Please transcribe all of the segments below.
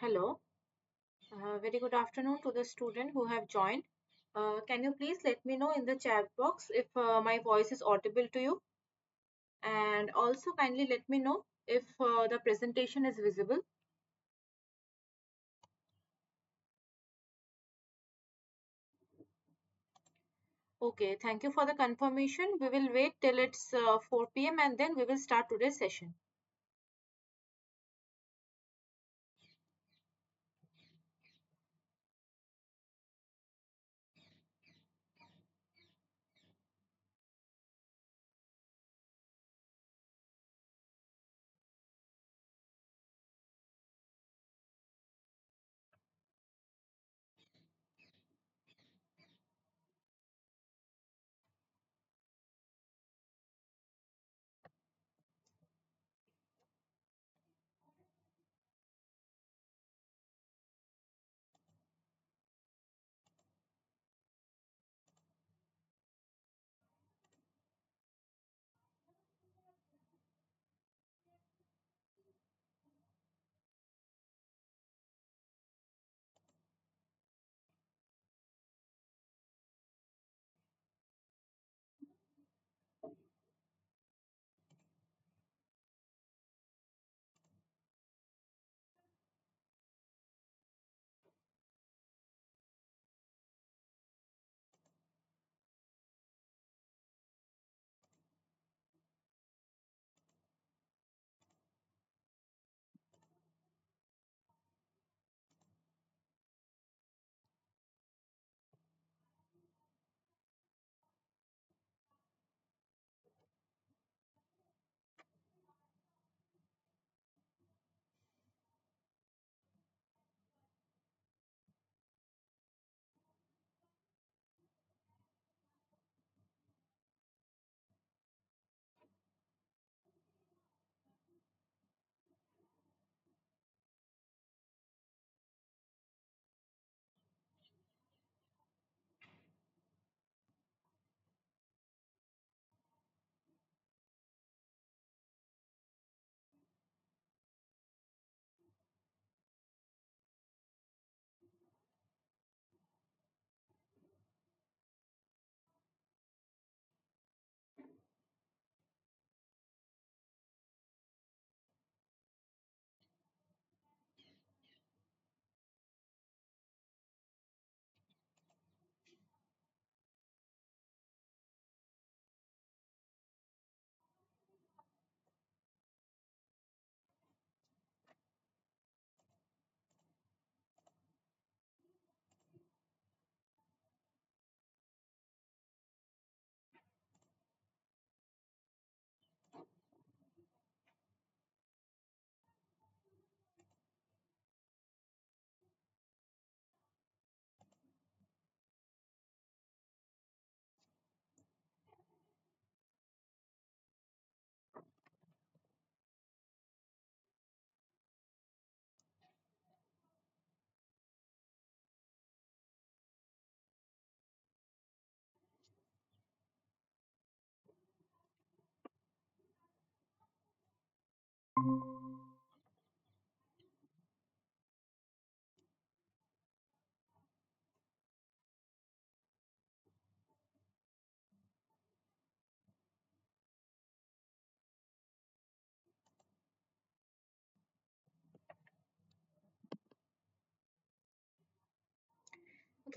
Hello. Very good afternoon to the student who have joined. Can you please let me know in the chat box if my voice is audible to you? And also kindly let me know if the presentation is visible. Okay, thank you for the confirmation. We will wait till it's 4 p.m. and then we will start today's session.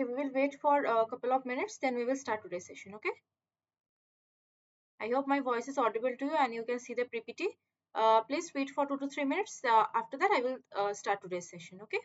Okay, we will wait for a couple of minutes, then we will start today's session. Okay. I hope my voice is audible to you and you can see the PPT. Please wait for 2 to 3 minutes. After that, I will start today's session. Okay.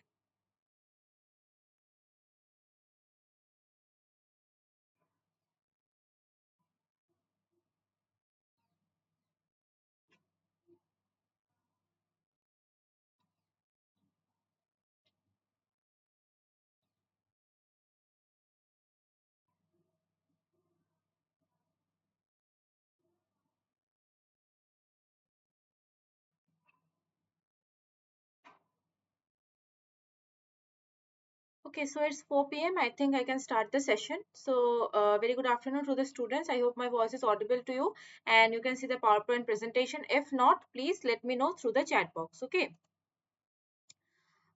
Okay, so it's 4 p.m. I think I can start the session. So, very good afternoon to the students. I hope my voice is audible to you and you can see the PowerPoint presentation. If not, please let me know through the chat box. Okay.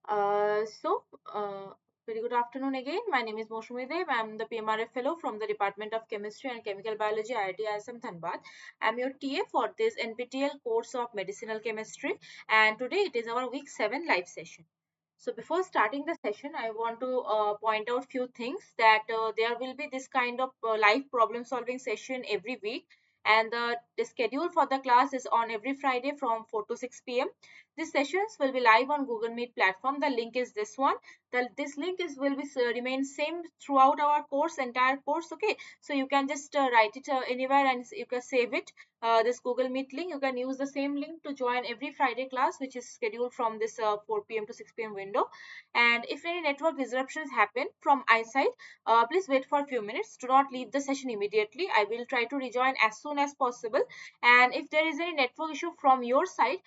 Uh, so, uh, Very good afternoon again. My name is Mousumi Deb. I'm the PMRF fellow from the Department of Chemistry and Chemical Biology, IIT ISM Dhanbad. I'm your TA for this NPTEL course of Medicinal Chemistry, and today it is our week 7 live session. So before starting the session, I want to point out few things that there will be this kind of live problem solving session every week, and the schedule for the class is on every Friday from 4 to 6 p.m. These sessions will be live on Google Meet platform. The link is this one. This link is will be remain same throughout our course, entire course. Okay, so you can just write it anywhere and you can save it. This Google Meet link, you can use the same link to join every Friday class, which is scheduled from this 4 p.m. to 6 p.m. window. And if any network disruptions happen from iSide, please wait for a few minutes. Do not leave the session immediately. I will try to rejoin as soon as possible. And if there is any network issue from your side,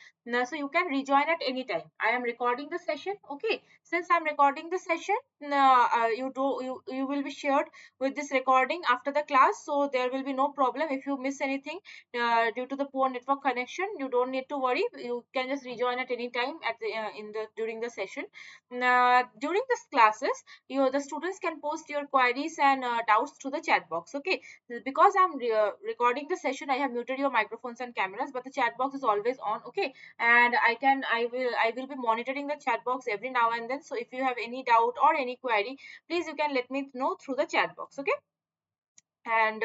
so you can rejoin at any time. I am recording the session. Okay, since I'm recording the session, you will be shared with this recording after the class, so there will be no problem if you miss anything due to the poor network connection. You don't need to worry. You can just rejoin at any time at the in the during the session. During these classes, the students can post your queries and doubts through the chat box. Okay, because I'm recording the session, I have muted your microphones and cameras, but the chat box is always on. Okay, and I will be monitoring the chat box every now and then. So if you have any doubt or any query, please you can let me know through the chat box. Okay. And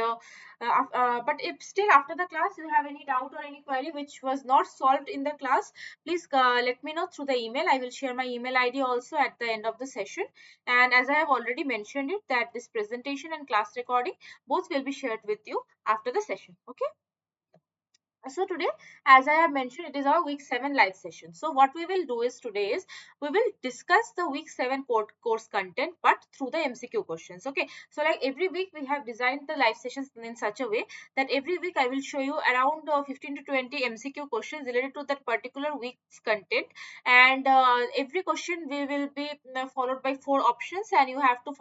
but if still after the class you have any doubt or any query which was not solved in the class, please let me know through the email. I will share my email ID also at the end of the session. And as I have already mentioned it, that this presentation and class recording both will be shared with you after the session. Okay. So today, as I have mentioned, it is our week 7 live session. So what we will do is today is we will discuss the week 7 course content, but through the MCQ questions. Okay, so like every week we have designed the live sessions in such a way that every week I will show you around 15 to 20 MCQ questions related to that particular week's content. And every question we will be followed by 4 options, and you have to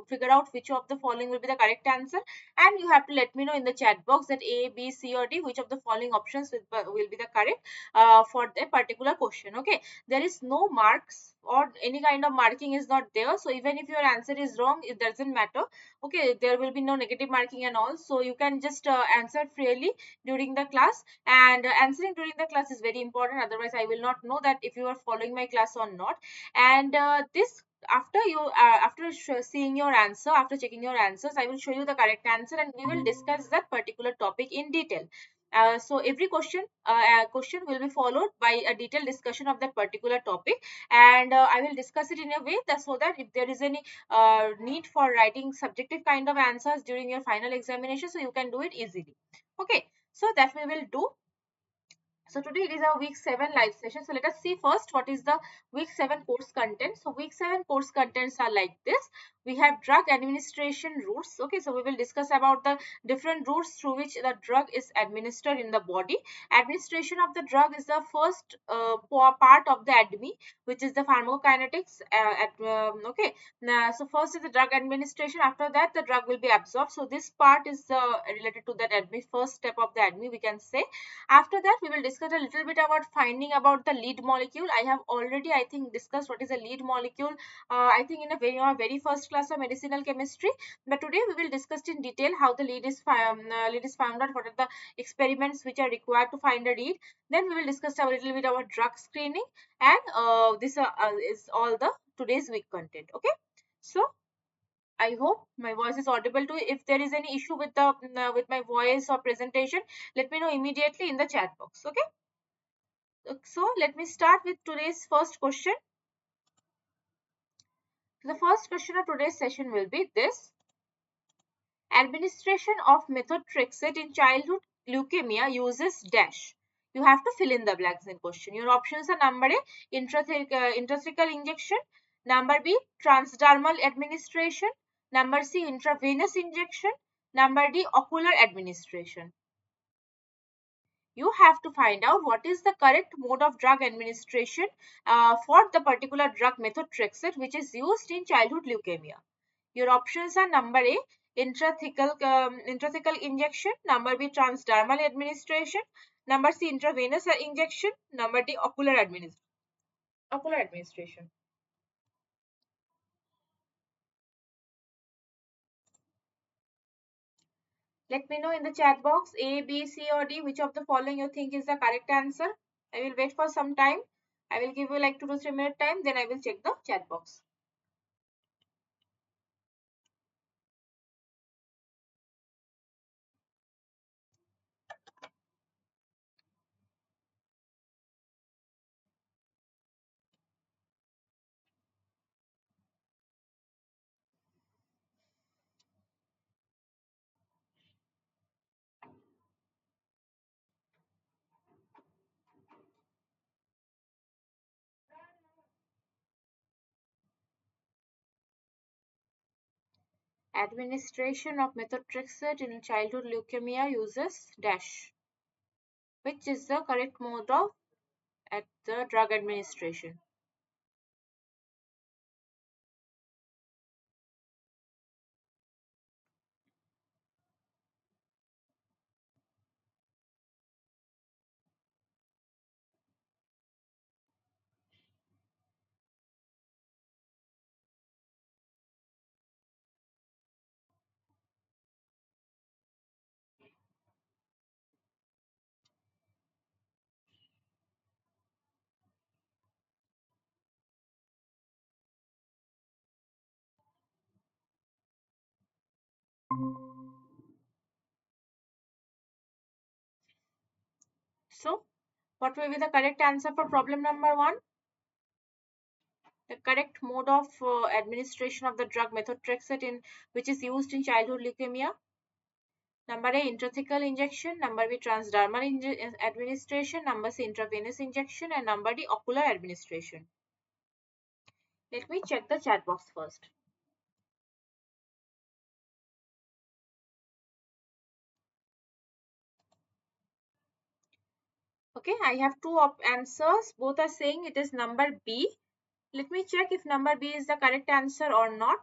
figure out which of the following will be the correct answer, and you have to let me know in the chat box that A, B, C or D, which of the following options will be the correct for the particular question. Okay, there is no marks or any kind of marking is not there, so even if your answer is wrong, it doesn't matter. Okay, there will be no negative marking and all, so you can just answer freely during the class. And answering during the class is very important, otherwise I will not know that if you are following my class or not. And this after you after seeing your answer, after checking your answers, I will show you the correct answer and we will discuss that particular topic in detail. So every question will be followed by a detailed discussion of that particular topic, and I will discuss it in a way that so that if there is any need for writing subjective kind of answers during your final examination, so you can do it easily. Okay, so that we will do. So today it is our week 7 live session. So let us see first what is the week 7 course content. So week 7 course contents are like this. We have drug administration routes. Okay, so we will discuss about the different routes through which the drug is administered in the body. Administration of the drug is the first part of the ADME, which is the pharmacokinetics. Okay, now, so first is the drug administration. After that, the drug will be absorbed. So this part is related to that ADME, first step of the ADME, we can say. After that, we will discuss a little bit about finding about the lead molecule. I have already, I think, discussed what is a lead molecule, I think in a very first class of medicinal chemistry. But today we will discuss in detail how the lead is found out, what are the experiments which are required to find a lead. Then we will discuss a little bit about drug screening, and this is all the today's week content. Okay, so I hope my voice is audible to you. If there is any issue with the with my voice or presentation, let me know immediately in the chat box. Okay. So let me start with today's first question. The first question of today's session will be this: administration of methotrexate in childhood leukemia uses dash. You have to fill in the blanks in question. Your options are: number A, intrathecal injection; number B, transdermal administration; number C, intravenous injection; number D, ocular administration. You have to find out what is the correct mode of drug administration for the particular drug methotrexate which is used in childhood leukemia. Your options are: number A, intrathecal injection; number B, transdermal administration; number C, intravenous injection; number D, ocular administration. Let me know in the chat box A, B, C or D which of the following you think is the correct answer. I will wait for some time. I will give you like 2 to 3 minute time, then I will check the chat box. Administration of methotrexate in childhood leukemia uses dash. Which is the correct mode of at the drug administration? So, what will be the correct answer for problem number 1? The correct mode of administration of the drug methotrexate in which is used in childhood leukemia. Number A, intrathecal injection; number B, transdermal administration; number C, intravenous injection; and number D, ocular administration. Let me check the chat box first. Okay, I have two answers. Both are saying it is number B. Let me check if number B is the correct answer or not.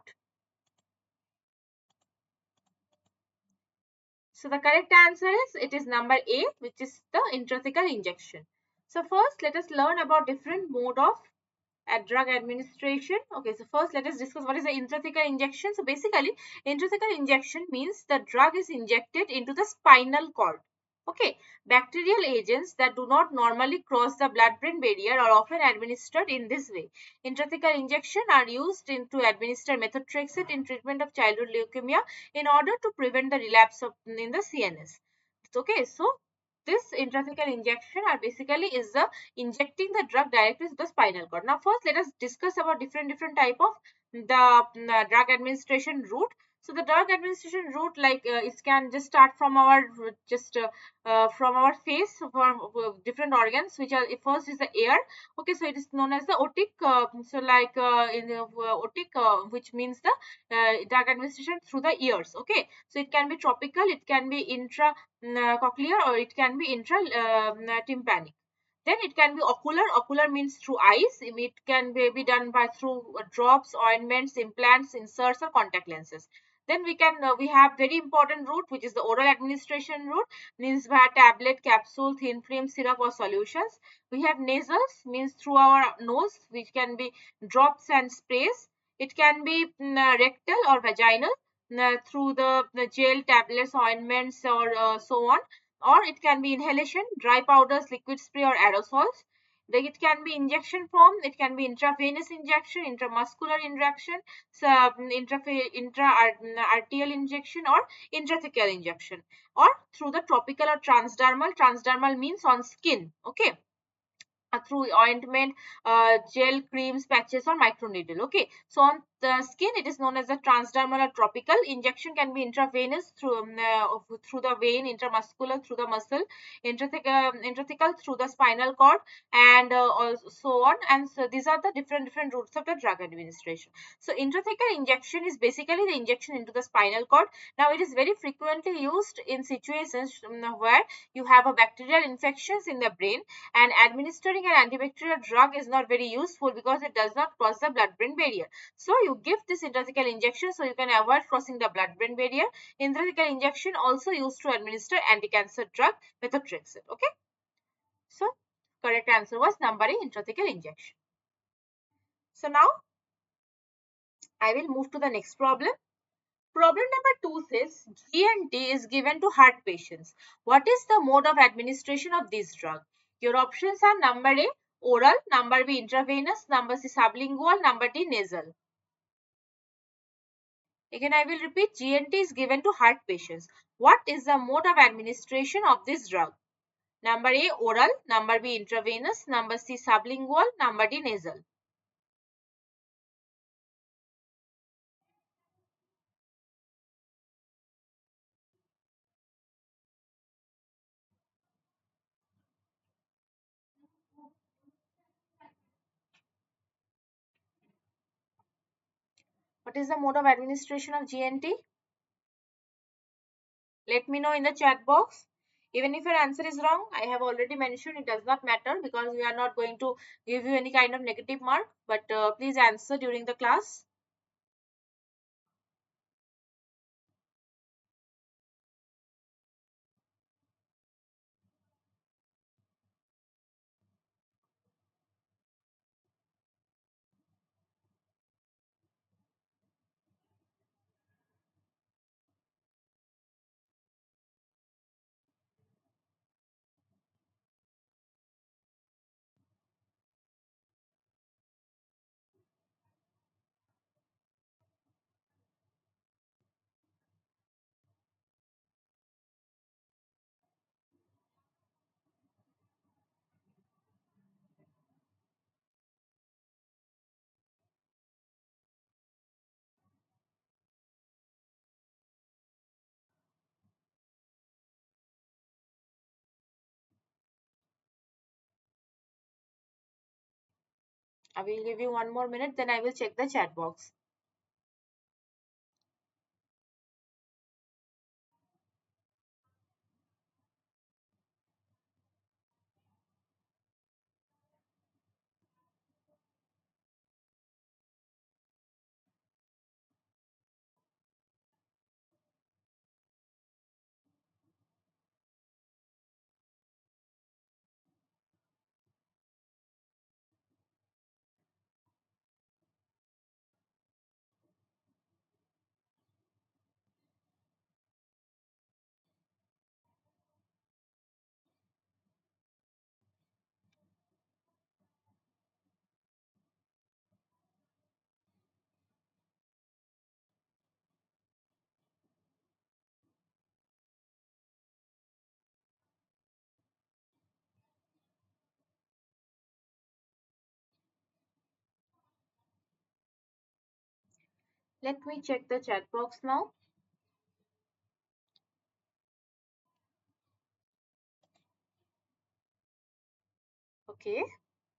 So the correct answer is it is number A, which is the intrathecal injection. So first let us learn about different mode of drug administration. Okay, so first let us discuss what is the intrathecal injection. So basically intrathecal injection means the drug is injected into the spinal cord. Okay, bacterial agents that do not normally cross the blood-brain barrier are often administered in this way. Intrathecal injection are used to administer methotrexate in treatment of childhood leukemia in order to prevent the relapse in the CNS. Okay, so this intrathecal injection are basically is the injecting the drug directly to the spinal cord. Now first let us discuss about different type of the drug administration route. So the drug administration route, like it can just start from our from our face, from different organs, which are first is the air. Okay, so it is known as the otic. So like in the otic, which means the drug administration through the ears. Okay, so it can be tropical, it can be intra cochlear, or it can be intra tympanic. Then it can be ocular. Ocular means through eyes. It can be done by through drops, ointments, implants, inserts, or contact lenses. Then we have very important route, which is the oral administration route, means via tablet, capsule, thin film, syrup, or solutions. We have nasals, means through our nose, which can be drops and sprays. It can be rectal or vaginal, through the gel, tablets, ointments, or so on. Or it can be inhalation, dry powders, liquid spray, or aerosols. Like it can be injection form, it can be intravenous injection, intramuscular injection, intra-arterial injection, or intrathecal injection, or through the topical or transdermal. Transdermal means on skin, okay, through ointment, gel, creams, patches, or microneedle. Okay, so on the skin, it is known as the transdermal or topical. Injection can be intravenous through the vein, intramuscular through the muscle, intrathecal through the spinal cord, and so on. And so these are the different routes of the drug administration. So intrathecal injection is basically the injection into the spinal cord. Now it is very frequently used in situations where you have a bacterial infections in the brain, and administering an antibacterial drug is not very useful because it does not cross the blood-brain barrier. So you give this intrathecal injection so you can avoid crossing the blood-brain barrier. Intrathecal injection also used to administer anti-cancer drug methotrexate. Okay, so correct answer was number A, intrathecal injection. So now I will move to the next problem. Problem number 2 says GNT is given to heart patients. What is the mode of administration of this drug? Your options are number A, oral, number B, intravenous, number C, sublingual, number D, nasal. Again, I will repeat, GNT is given to heart patients. What is the mode of administration of this drug? Number A, oral, number B, intravenous, number C, sublingual, number D, nasal. What is the mode of administration of GNT? Let me know in the chat box. Even if your answer is wrong, I have already mentioned it does not matter because we are not going to give you any kind of negative mark. But please answer during the class. I will give you 1 more minute, then I will check the chat box. Let me check the chat box now. Okay.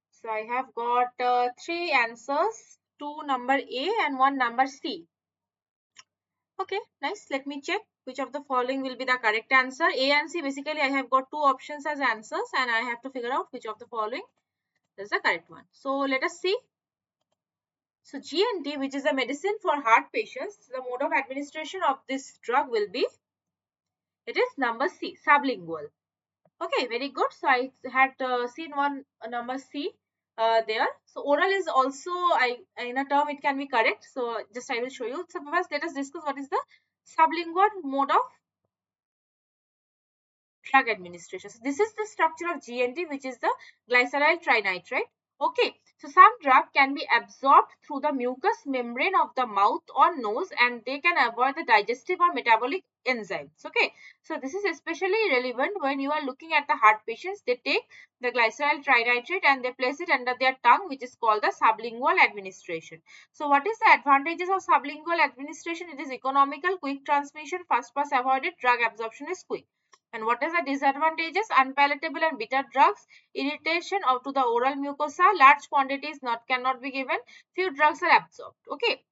So I have got 3 answers, 2 number A and 1 number C. Okay, nice. Let me check which of the following will be the correct answer. A and C, basically I have got 2 options as answers and I have to figure out which of the following is the correct one. So let us see. So GNT, which is a medicine for heart patients, the mode of administration of this drug will be, it is number C, sublingual. Okay, very good. So I had seen one number C there. So oral is also, in a term it can be correct. So just I will show you. So first let us discuss what is the sublingual mode of drug administration. So this is the structure of GNT, which is the glyceryl trinitrate. Okay, so some drug can be absorbed through the mucous membrane of the mouth or nose, and they can avoid the digestive or metabolic enzymes. Okay, so this is especially relevant when you are looking at the heart patients. They take the glyceryl trinitrate and they place it under their tongue, which is called the sublingual administration. So what is the advantages of sublingual administration? It is economical, quick transmission, fast pass avoided, drug absorption is quick. And what is the disadvantages? Unpalatable and bitter drugs, irritation of to the oral mucosa, large quantities cannot be given, few drugs are absorbed. Okay.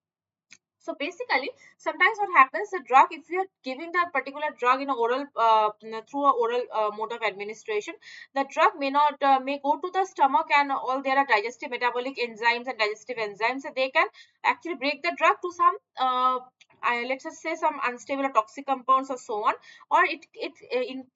So basically, sometimes what happens, the drug, if you are giving that particular drug in a oral through a oral mode of administration, the drug may not may go to the stomach, and all there are digestive metabolic enzymes and digestive enzymes, so they can actually break the drug to some let's just say some unstable or toxic compounds or so on, or it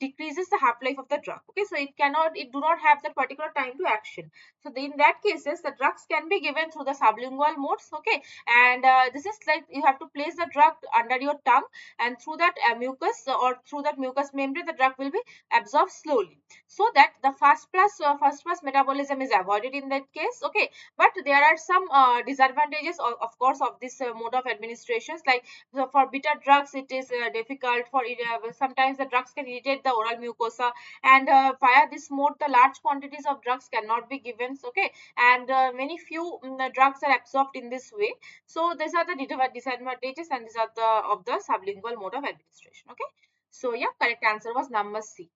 decreases the half life of the drug. Okay, so it do not have that particular time to action. So in that cases, the drugs can be given through the sublingual modes. Okay, and this is like you have to place the drug under your tongue, and through that mucus or through that mucous membrane, the drug will be absorbed slowly, so that the first pass metabolism is avoided in that case. Okay, but there are some disadvantages of course of this mode of administrations, like so for bitter drugs it is difficult for it, sometimes the drugs can irritate the oral mucosa, and via this mode the large quantities of drugs cannot be given. Okay, and many few drugs are absorbed in this way. So these are the disadvantages, and these are the of the sublingual mode of administration. Okay, so yeah, correct answer was number C.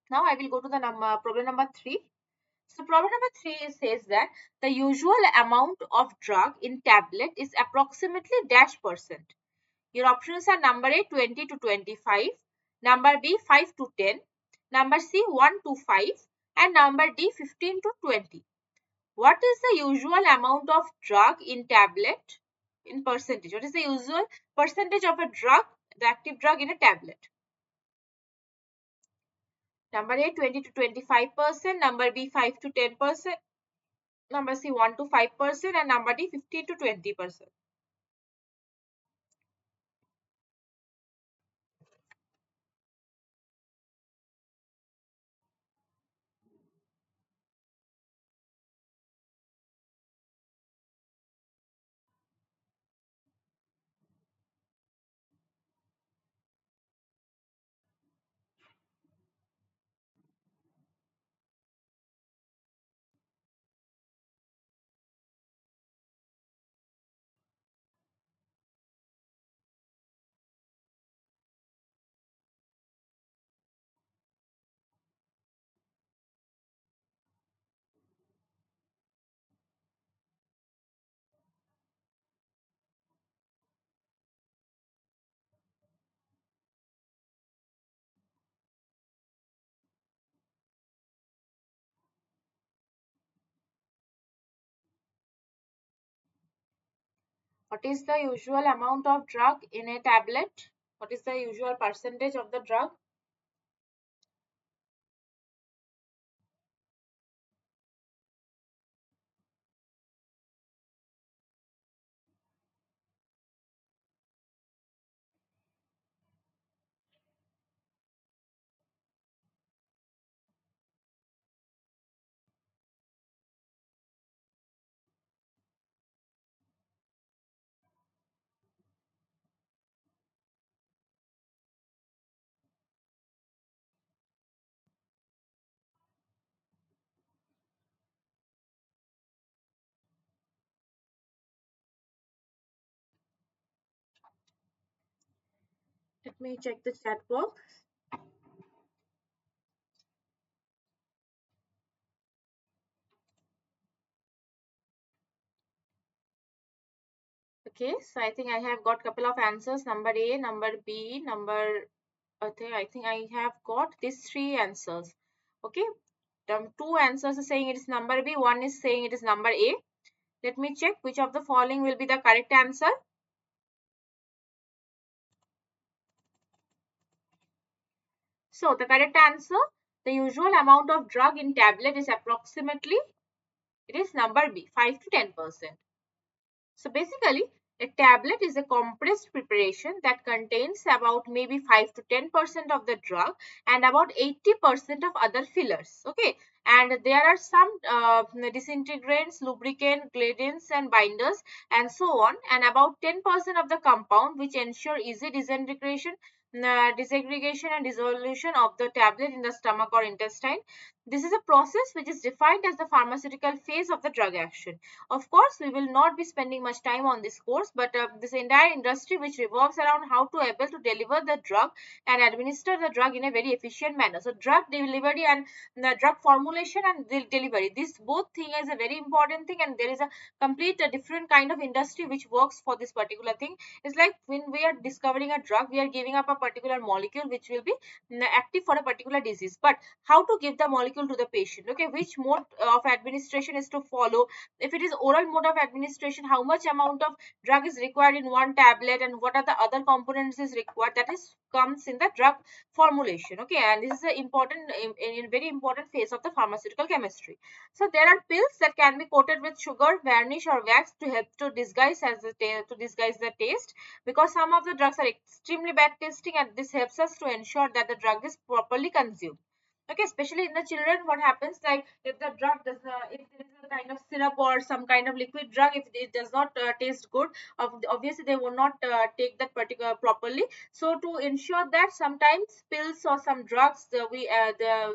Now I will go to the problem number 3. So problem number 3 says that the usual amount of drug in tablet is approximately dash percent. Your options are number A 20 to 25, number B 5 to 10, number C 1 to 5, and number D 15 to 20. What is the usual amount of drug in tablet in percentage? What is the usual percentage of a drug, the active drug in a tablet? Number A 20 to 25%, number B 5 to 10%, number C 1 to 5%, and number D 15 to 20%. What is the usual amount of drug in a tablet? What is the usual percentage of the drug? Let me check the chat box. Okay, so I think I have got couple of answers. Number A, number B, number I think I have got these 3 answers. Okay, 2 answers are saying it is number B, one is saying it is number A. Let me check which of the following will be the correct answer. So the correct answer, the usual amount of drug in tablet is approximately, it is number B, 5 to 10%. So basically, A tablet is a compressed preparation that contains about maybe 5 to 10% of the drug and about 80% of other fillers. Okay, and there are some disintegrants, lubricant, gradants, and binders, and so on, and about 10% of the compound which ensure easy disaggregation and dissolution of the tablet in the stomach or intestine. This is a process which is defined as the pharmaceutical phase of the drug action. Of course, we will not be spending much time on this course, but this entire industry which revolves around how to able to deliver the drug and administer the drug in a very efficient manner. So drug delivery and the drug formulation and delivery, this both thing is a very important thing, and there is a complete different kind of industry which works for this particular thing. It's like when we are discovering a drug, we are giving up a particular molecule which will be active for a particular disease, but how to give the molecule to the patient, okay, which mode of administration is to follow. If it is oral mode of administration, how much amount of drug is required in one tablet and what are the other components is required, that is comes in the drug formulation. Okay, and this is a important in very important phase of the pharmaceutical chemistry. So there are pills that can be coated with sugar, varnish, or wax to help to disguise to disguise the taste, because some of the drugs are extremely bad tasting, and this helps us to ensure that the drug is properly consumed. Okay, especially in the children, what happens, like if the drug does not, if there is a kind of syrup or some kind of liquid drug, if it does not taste good, obviously they will not take that particular properly. So to ensure that, sometimes pills or some drugs,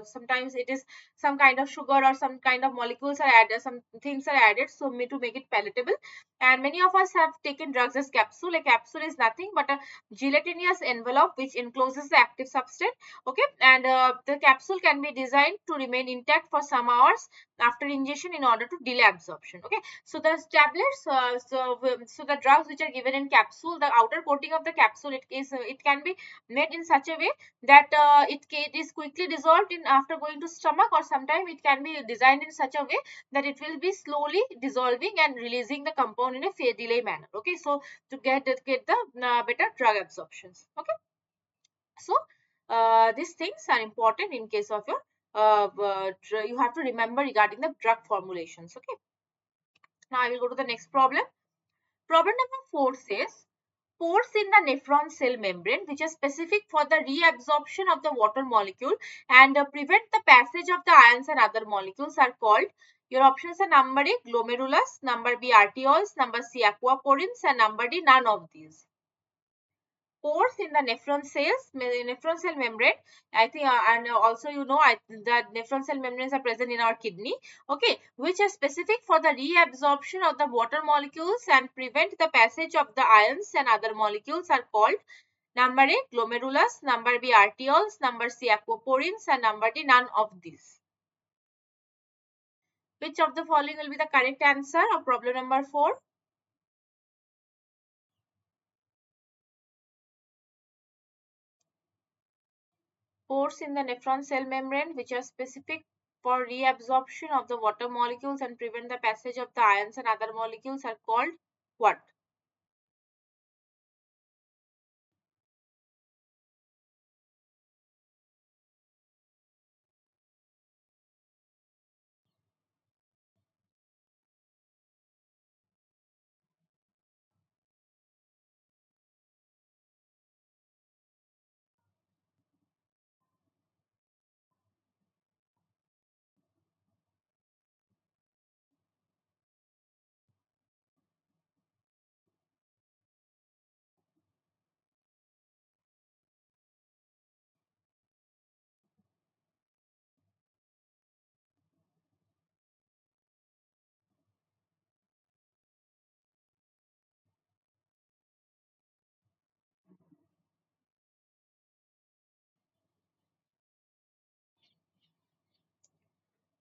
sometimes it is some kind of sugar or some kind of molecules are added, some things are added, so to make it palatable. And many of us have taken drugs as capsule. A capsule is nothing but a gelatinous envelope which encloses the active substance. Okay, and the capsule can be designed to remain intact for some hours after ingestion in order to delay absorption. Okay, so the tablets, so the drugs which are given in capsule, the outer coating of the capsule, it can be made in such a way that it is quickly dissolved in after going to stomach, or sometimes it can be designed in such a way that it will be slowly dissolving and releasing the compound in a fair delay manner. Okay, so to get the better drug absorptions. Okay, so these things are important in case of your you have to remember regarding the drug formulations. Okay, now I will go to the next problem. Problem number 4 says pores in the nephron cell membrane which are specific for the reabsorption of the water molecule and prevent the passage of the ions and other molecules are called. Your options are number A glomerulus, number B arterioles, number C aquaporins, and number D none of these. Pores in the nephron cell membrane, I think, and also the nephron cell membranes are present in our kidney. Okay, which are specific for the reabsorption of the water molecules and prevent the passage of the ions and other molecules are called. Number A glomerulus, number B arterioles, number C aquaporins, and number D none of these. Which of the following will be the correct answer of problem number 4? Pores in the nephron cell membrane which are specific for reabsorption of the water molecules and prevent the passage of the ions and other molecules are called what?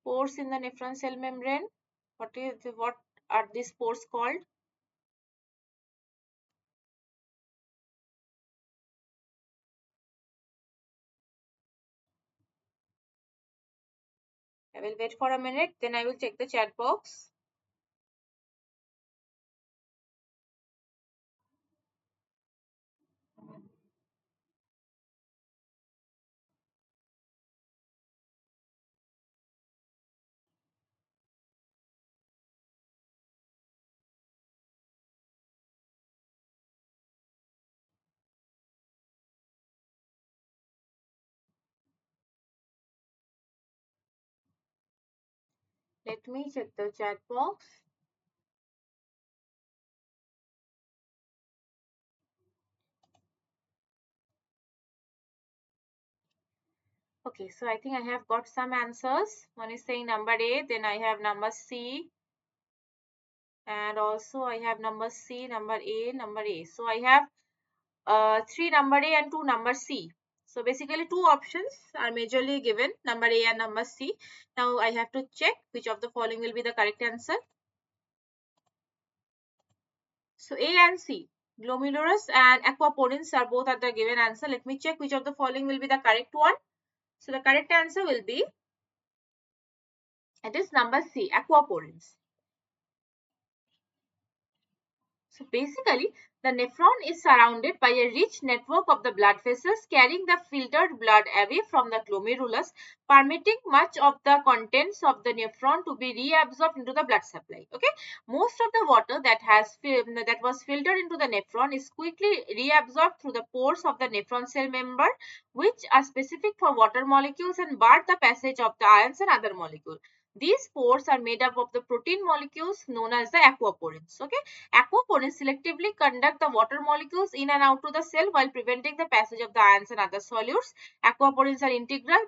Pores in the nephron cell membrane. What are these pores called? I will wait for a minute, then I will check the chat box. Let me check the chat box. Okay, so I think I have got some answers. One is saying number A, then I have number C, and also I have number C, number A, number A. So I have three number A and two number C. So basically two options are majorly given, number A and number C. Now I have to check which of the following will be the correct answer. So A and C, glomerulus and aquaporins are both are the given answer. Let me check which of the following will be the correct one. So the correct answer will be, it is number C, aquaporins. So basically, the nephron is surrounded by a rich network of the blood vessels carrying the filtered blood away from the glomerulus, permitting much of the contents of the nephron to be reabsorbed into the blood supply. Okay, most of the water that was filtered into the nephron is quickly reabsorbed through the pores of the nephron cell membrane, which are specific for water molecules and bar the passage of the ions and other molecules. These pores are made up of the protein molecules known as the aquaporins. Okay, aquaporins selectively conduct the water molecules in and out to the cell while preventing the passage of the ions and other solutes. Aquaporins are integral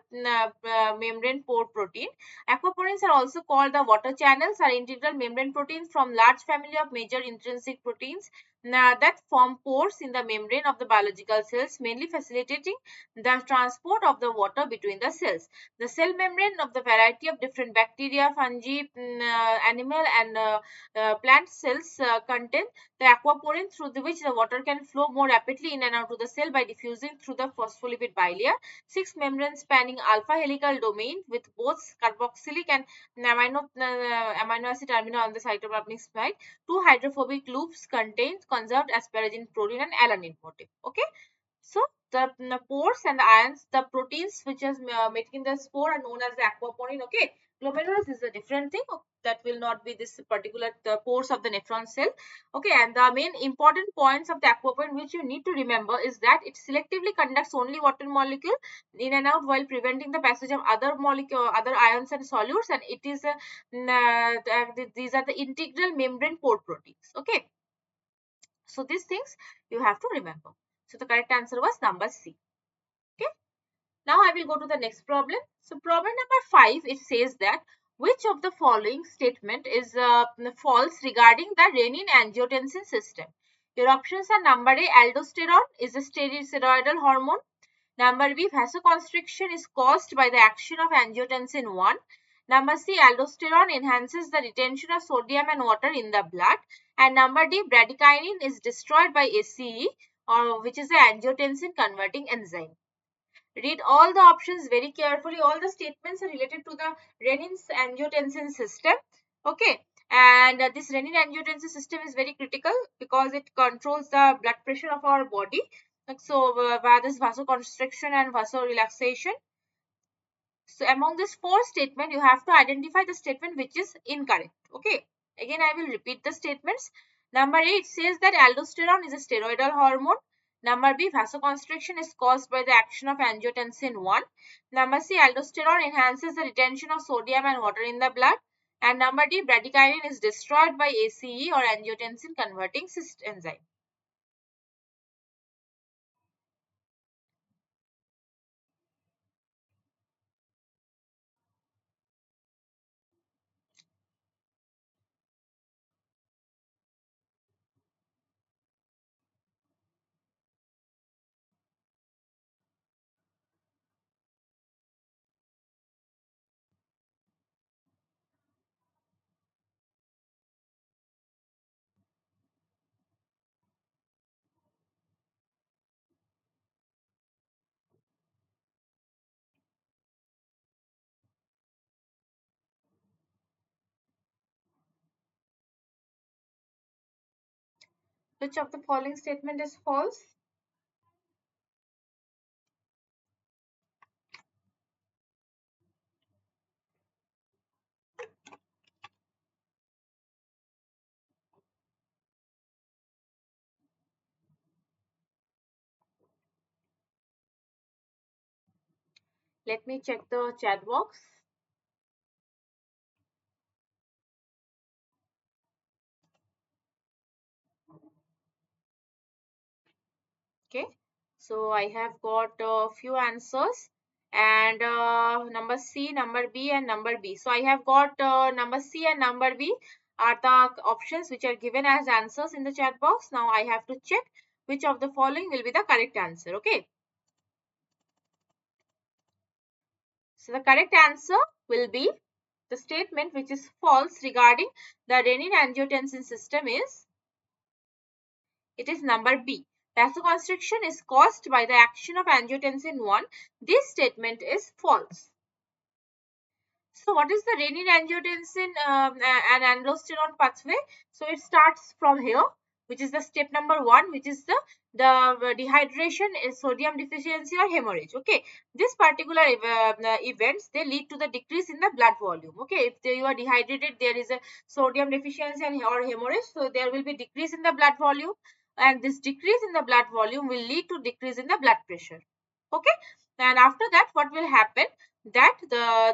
membrane pore protein. Aquaporins are also called the water channels, are integral membrane proteins from large family of major intrinsic proteins that form pores in the membrane of the biological cells, mainly facilitating the transport of the water between the cells. The cell membrane of the variety of different bacteria, fungi, animal and plant cells contain the aquaporin through which the water can flow more rapidly in and out of the cell by diffusing through the phospholipid bilayer. Six membranes spanning alpha helical domain with both carboxylic and amino acid terminal on the cytoplasmic side. Two hydrophobic loops contain conserved asparagine protein and alanine motif. Okay. So the pores and the ions, the proteins which is making the spore are known as the aquaporin. Okay, glomerulus is a different thing. That will not be this particular the pores of the nephron cell. Okay, and the main important points of the aquaporin which you need to remember is that it selectively conducts only water molecule in and out while preventing the passage of other molecule, other ions and solutes, and it is these are the integral membrane pore proteins. Okay, so these things you have to remember. So the correct answer was number C. Okay. Now I will go to the next problem. So problem number 5, it says that which of the following statement is false regarding the renin-angiotensin system? Your options are number A, aldosterone is a steroidal hormone. Number B, vasoconstriction is caused by the action of angiotensin 1. Number C, aldosterone enhances the retention of sodium and water in the blood. And number D, bradykinin is destroyed by ACE, or which is the angiotensin converting enzyme. Read all the options very carefully. All the statements are related to the renin-angiotensin system. Okay. And this renin-angiotensin system is very critical because it controls the blood pressure of our body. So, this vasoconstriction and vasorelaxation. So, among these four statements, you have to identify the statement which is incorrect. Okay. Again, I will repeat the statements. Number 8 says that aldosterone is a steroidal hormone. Number B, vasoconstriction is caused by the action of angiotensin 1. Number C, aldosterone enhances the retention of sodium and water in the blood. And number D, bradykinin is destroyed by ACE or angiotensin converting enzyme. Which of the following statement is false? Let me check the chat box. Okay, so I have got a few answers, and number C, number B, and number B. So I have got number C and number B are the options which are given as answers in the chat box. Now I have to check which of the following will be the correct answer. Okay, so the correct answer will be the statement which is false regarding the renin-angiotensin system is, it is number B. Vasoconstriction is caused by the action of angiotensin 1. This statement is false. So what is the renin-angiotensin and aldosterone pathway? So it starts from here, which is the step number 1, which is the dehydration, is sodium deficiency or hemorrhage. Okay, this particular events, they lead to the decrease in the blood volume. Okay, if you are dehydrated, there is a sodium deficiency and or hemorrhage, so there will be decrease in the blood volume, and this decrease in the blood volume will lead to decrease in the blood pressure. Okay, and after that, what will happen? That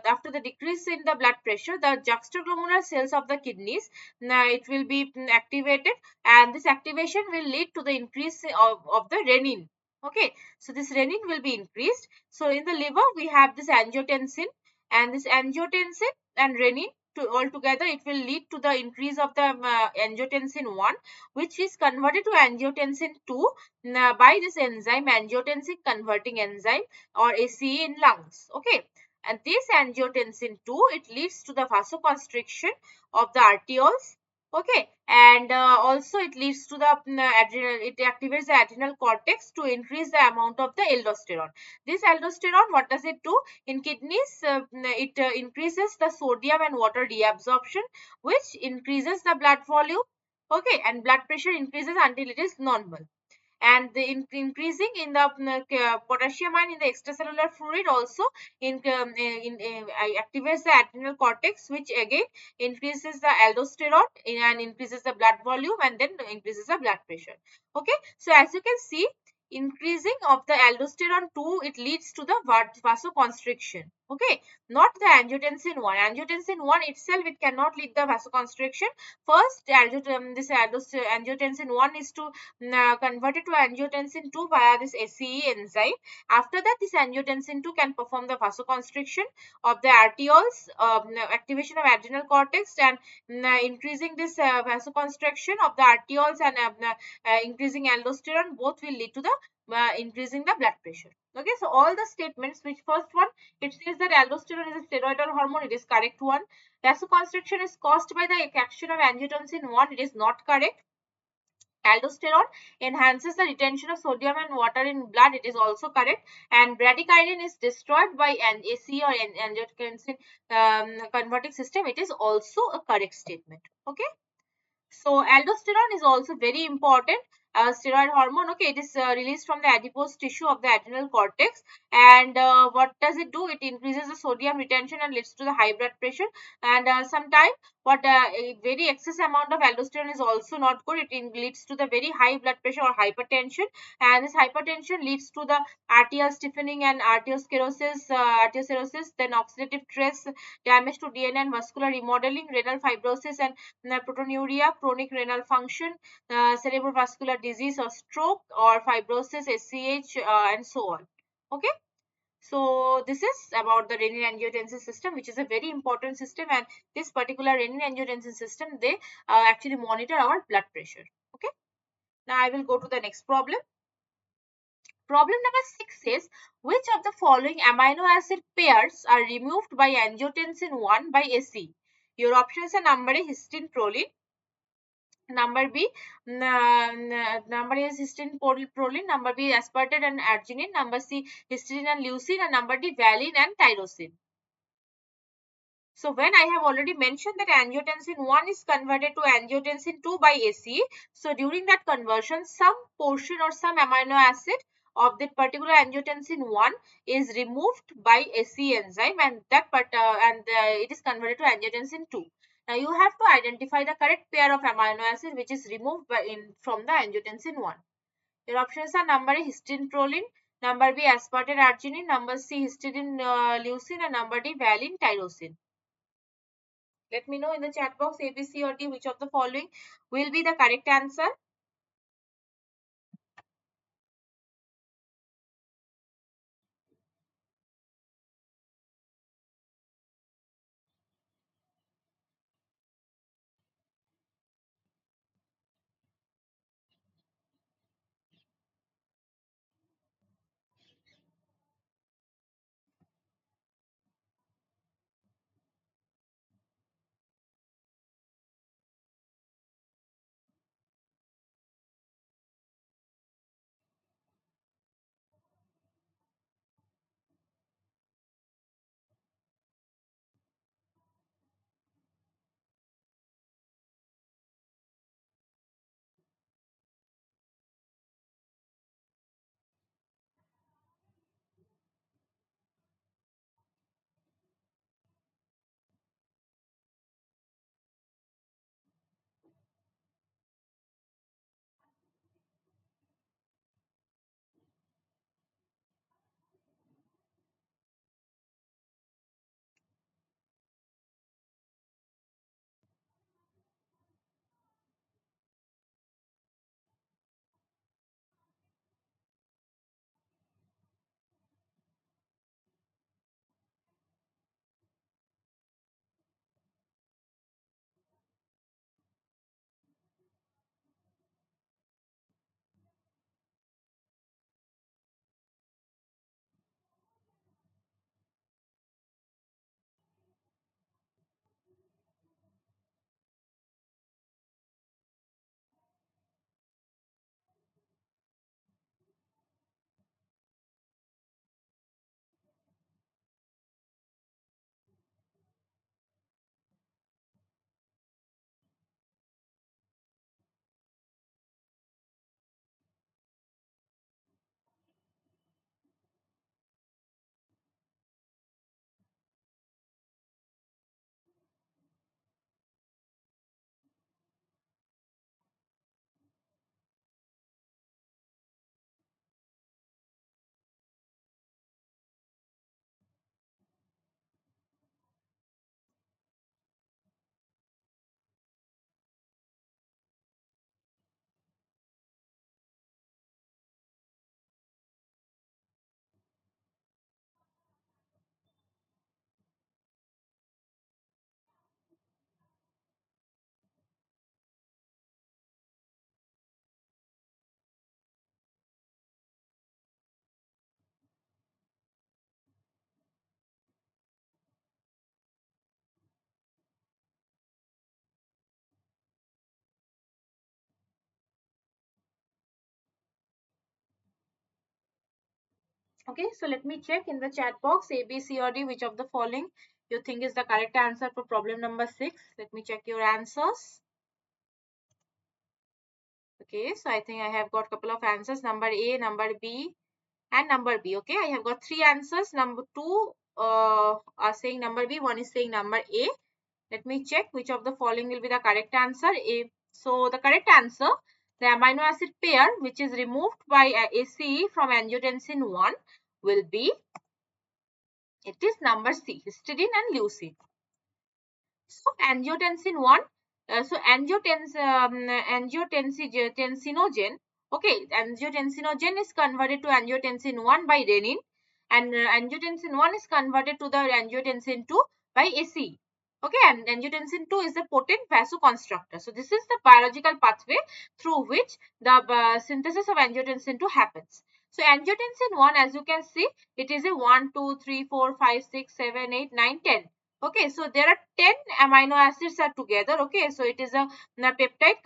after the decrease in the blood pressure, the juxtaglomerular cells of the kidneys, it will be activated, and this activation will lead to the increase of the renin. Okay, so this renin will be increased. So in the liver we have this angiotensin, and this angiotensin and renin to all together, it will lead to the increase of the angiotensin 1, which is converted to angiotensin 2 by this enzyme, angiotensin converting enzyme, or ACE, in lungs. Okay, and this angiotensin 2, it leads to the vasoconstriction of the arterioles. Okay, and also it leads to the adrenal, it activates the adrenal cortex to increase the amount of the aldosterone. This aldosterone, what does it do in kidneys? It increases the sodium and water deabsorption, which increases the blood volume. Okay, and blood pressure increases until it is normal, and the increasing in the potassium ion in the extracellular fluid also activates the adrenal cortex, which again increases the aldosterone and increases the blood volume, and then increases the blood pressure. Okay, so as you can see, increasing of the aldosterone 2, it leads to the vasoconstriction. Okay, not the angiotensin 1. Angiotensin 1 itself, it cannot lead the vasoconstriction. First, angiotensin 1 is to converted to angiotensin 2 via this ACE enzyme. After that, this angiotensin 2 can perform the vasoconstriction of the arterioles, activation of adrenal cortex, and increasing this vasoconstriction of the arterioles, and increasing aldosterone, both will lead to the increasing the blood pressure. Okay, so all the statements, which first one, it says that aldosterone is a steroidal hormone, it is correct one. Vasoconstriction is caused by the action of angiotensin 1, it is not correct. Aldosterone enhances the retention of sodium and water in blood, it is also correct. And bradykinin is destroyed by an ACE or an angiotensin converting system, it is also a correct statement. Okay, so aldosterone is also very important steroid hormone. Okay, it is released from the adipose tissue of the adrenal cortex, and what does it do? It increases the sodium retention and leads to the high blood pressure. And sometimes what a very excess amount of aldosterone is also not good. It leads to the very high blood pressure or hypertension, and this hypertension leads to the arterial stiffening and arteriosclerosis, then oxidative stress, damage to DNA and vascular remodeling, renal fibrosis, and proteinuria, chronic renal function, cerebrovascular disease or stroke, or fibrosis, SCH, and so on. Okay, so this is about the renin-angiotensin system, which is a very important system, and this particular renin-angiotensin system, they actually monitor our blood pressure. Okay, now I will go to the next problem. Problem number 6 is, which of the following amino acid pairs are removed by angiotensin 1 by ACE? Your options are number A, histine proline, number B, number A is histine proline, number B aspartate and arginine, number C histidine and leucine, and number D valine and tyrosine. So when I have already mentioned that angiotensin 1 is converted to angiotensin 2 by ACE, so during that conversion, some portion or some amino acid of that particular angiotensin 1 is removed by ACE enzyme, and that it is converted to angiotensin 2. Now you have to identify the correct pair of amino acid which is removed from the angiotensin 1. Your options are number A, histidine proline, number B, aspartate arginine, number C, histidine leucine, and number D, valine tyrosine. Let me know in the chat box, A, B, C or D, which of the following will be the correct answer. Okay, so let me check in the chat box A, B, C, or D, which of the following you think is the correct answer for problem number 6. Let me check your answers. Okay, so I think I have got couple of answers, number A, number B, and number B. Okay, I have got 3 answers. Number 2 are saying number B, one is saying number A. Let me check which of the following will be the correct answer. A. So the correct answer, the amino acid pair which is removed by ACE from angiotensin 1 will be, it is number C, histidine and leucine. So angiotensin 1, angiotensinogen, okay, angiotensinogen is converted to angiotensin 1 by renin, and angiotensin 1 is converted to the angiotensin 2 by ACE. Okay, and angiotensin 2 is the potent vasoconstrictor. So this is the biological pathway through which the synthesis of angiotensin 2 happens. So angiotensin 1, as you can see, it is a 1, 2, 3, 4, 5, 6, 7, 8, 9, 10. Okay, so there are 10 amino acids are together. Okay, so it is a peptide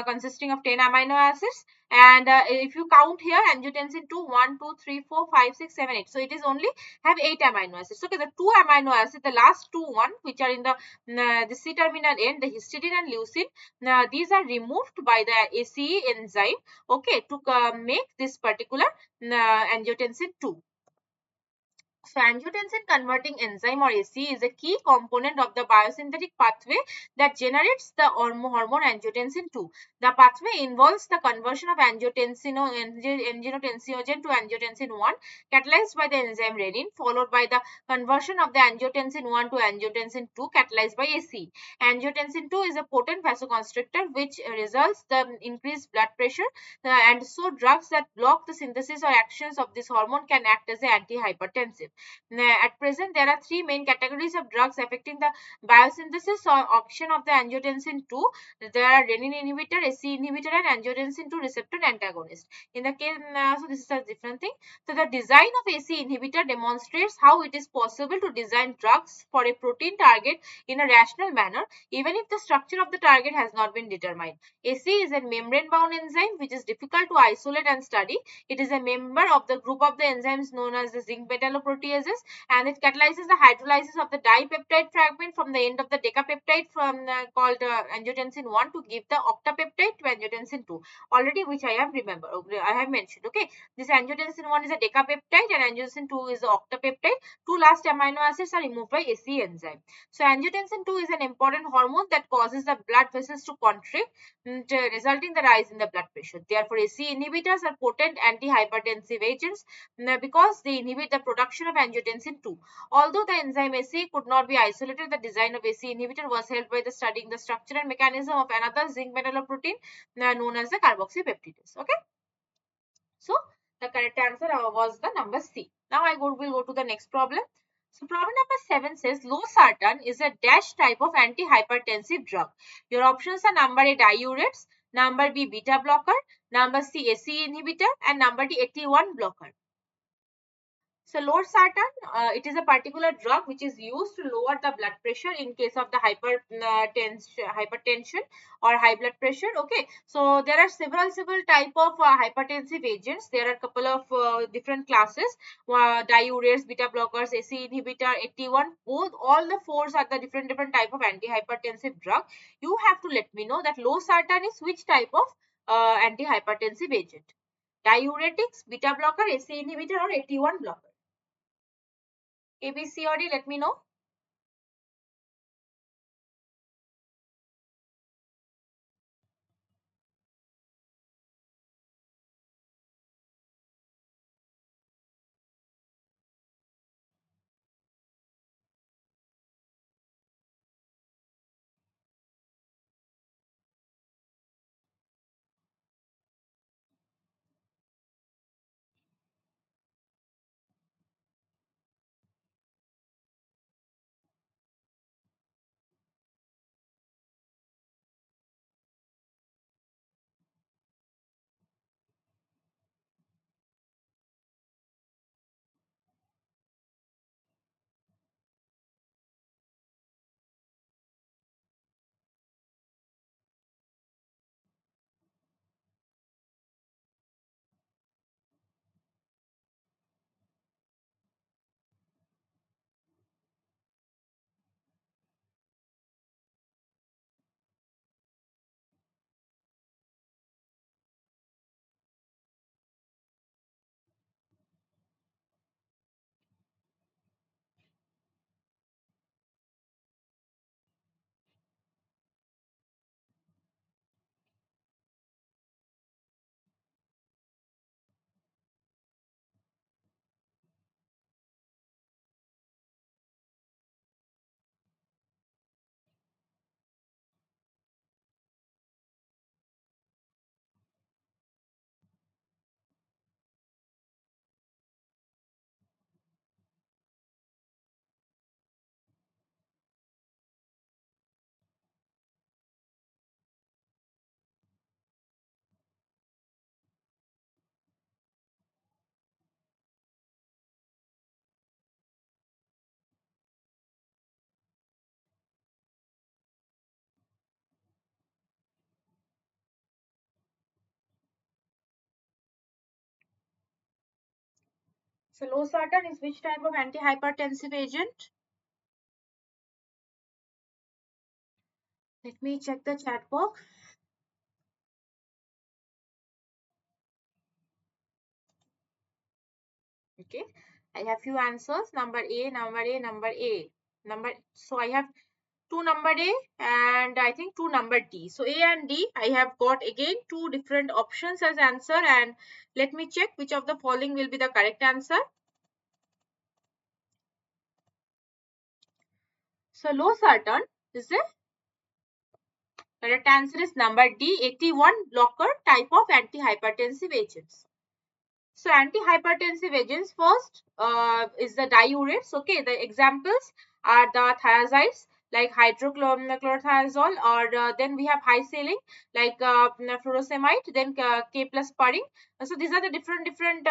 consisting of 10 amino acids, and if you count here angiotensin 2, 1, 2, 3, 4, 5, 6, 7, 8, so it is only have 8 amino acids. Okay, the 2 amino acids, the last two one which are in the C terminal end, the histidine and leucine, these are removed by the ACE enzyme, okay, to make this particular angiotensin 2. So angiotensin converting enzyme or ACE is a key component of the biosynthetic pathway that generates the hormone angiotensin 2. The pathway involves the conversion of angiotensinogen to angiotensin 1 catalyzed by the enzyme renin, followed by the conversion of the angiotensin 1 to angiotensin 2 catalyzed by ACE. Angiotensin 2 is a potent vasoconstrictor which results the increased blood pressure, and so drugs that block the synthesis or actions of this hormone can act as an antihypertensive. At present, there are three main categories of drugs affecting the biosynthesis or action of the angiotensin 2. There are renin inhibitor, ACE inhibitor, and angiotensin 2 receptor antagonist. In the case, so this is a different thing. So the design of ACE inhibitor demonstrates how it is possible to design drugs for a protein target in a rational manner, even if the structure of the target has not been determined. ACE is a membrane-bound enzyme which is difficult to isolate and study. It is a member of the group of the enzymes known as the zinc metalloproteases, and it catalyzes the hydrolysis of the dipeptide fragment from the end of the decapeptide from called angiotensin 1 to give the octapeptide to angiotensin 2. Already, which I have I have mentioned. Okay, this angiotensin 1 is a decapeptide and angiotensin 2 is the octapeptide. Two last amino acids are removed by ACE enzyme. So angiotensin 2 is an important hormone that causes the blood vessels to contract, resulting in the rise in the blood pressure. Therefore, ACE inhibitors are potent antihypertensive agents because they inhibit the production of angiotensin 2. Although the enzyme ACE could not be isolated, the design of ACE inhibitor was helped by the studying the structure and mechanism of another zinc metalloprotein known as the carboxypeptidase. Okay, so the correct answer was the number C. Now I will go to the next problem. So problem number 7 says losartan is a dash type of antihypertensive drug. Your options are number A diuretics, number B beta blocker, number C ACE inhibitor, and number D AT1 blocker. So losartan, it is a particular drug which is used to lower the blood pressure in case of the hypertension or high blood pressure. Okay, so there are several type of hypertensive agents. There are a couple of different classes: diuretics, beta blockers, ACE inhibitor, AT1. Both all the fours are the different type of antihypertensive drug. You have to let me know that losartan is which type of antihypertensive agent: diuretics, beta blocker, ACE inhibitor, or AT1 blocker. A, B, C, or D, let me know. So losartan is which type of antihypertensive agent? Let me check the chat box. Okay, I have few answers. Number A, number A, number A. So I have two number A and I think two number D. So A and D, I have got again two different options as answer, and let me check which of the following will be the correct answer. So losartan is the correct answer is number D, 81 blocker type of antihypertensive agents. So antihypertensive agents first is the diuretics. Okay, the examples are the thiazides like hydrochlorothiazole, or then we have high saline like furosemide, then K plus parin. So these are the different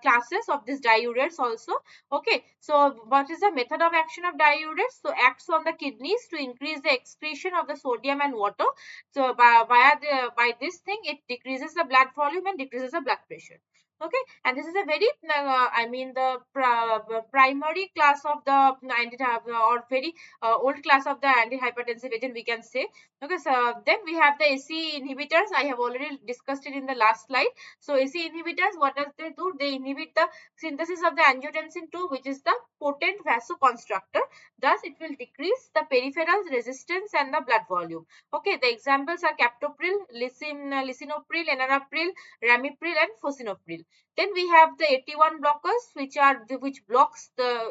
classes of these diuretics also. Okay, so what is the method of action of diuretics? So acts on the kidneys to increase the excretion of the sodium and water. So by this thing it decreases the blood volume and decreases the blood pressure. Okay, and this is a very I mean the primary class of the anti or very old class of the antihypertensive agent, we can say. Okay, so then we have the AC inhibitors. I have already discussed it in the last slide. So AC inhibitors, what does they do? They inhibit the synthesis of the angiotensin 2, which is the potent vasoconstrictor. Thus it will decrease the peripheral resistance and the blood volume. Okay, the examples are captopril, lisinopril, enalapril, ramipril and fosinopril. Then we have the 81 blockers, which blocks the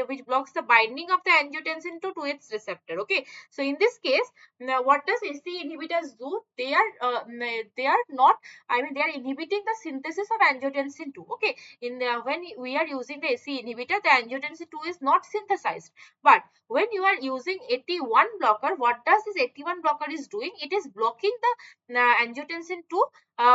which blocks the binding of the angiotensin 2 to its receptor. Okay, so in this case, now what does AC inhibitors do? They are not, I mean, they are inhibiting the synthesis of angiotensin 2. Okay, when we are using the AC inhibitor, the angiotensin 2 is not synthesized. But when you are using 81 blocker, what does this 81 blocker is doing? It is blocking the angiotensin 2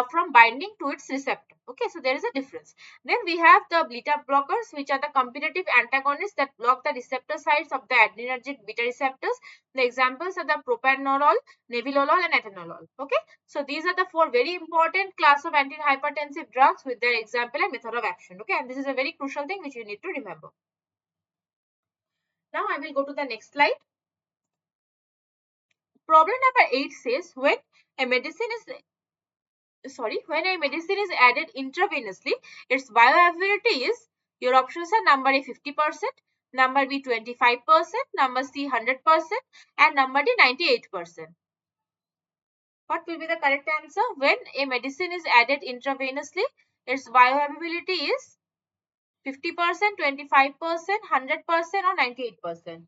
from binding to its receptor. Okay, so there is a difference. Then we have the beta blockers, which are the competitive antagonists that block the receptor sites of the adrenergic beta receptors. The examples are the propranolol, nebivolol and atenolol. Okay, so these are the four very important class of antihypertensive drugs with their example and method of action. Okay, and this is a very crucial thing which you need to remember. Now I will go to the next slide. Problem number 8 says when a medicine is added intravenously, its bioavailability is, your options are number A 50%, number B 25%, number C 100% and number D 98%. What will be the correct answer? When a medicine is added intravenously, its bioavailability is 50%, 25%, 100% or 98%.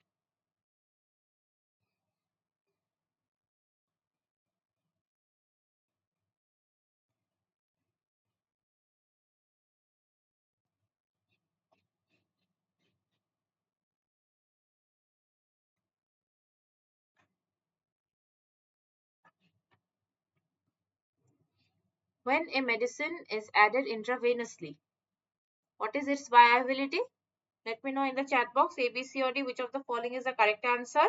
When a medicine is added intravenously, what is its bioavailability? Let me know in the chat box, A, B, C or D, which of the following is the correct answer.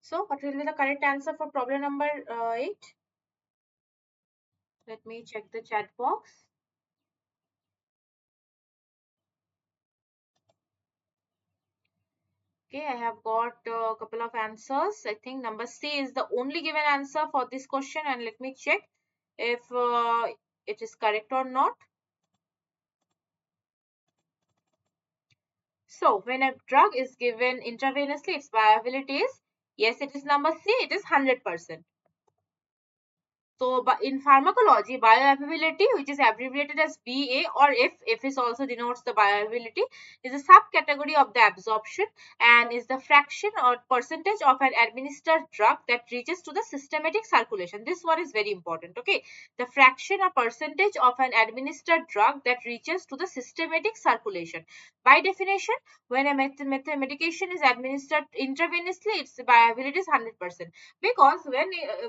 So what will be the correct answer for problem number 8? Let me check the chat box. Okay, I have got a couple of answers. I think number C is the only given answer for this question, and let me check if it is correct or not. So when a drug is given intravenously, its viability is, yes, it is number C, it is 100%. So, but in pharmacology, bioavailability, which is abbreviated as BA, or F is also denotes the bioavailability, is a subcategory of the absorption and is the fraction or percentage of an administered drug that reaches to the systematic circulation. This one is very important. Okay, the fraction or percentage of an administered drug that reaches to the systematic circulation. By definition, when a medication is administered intravenously, its bioavailability is 100%, because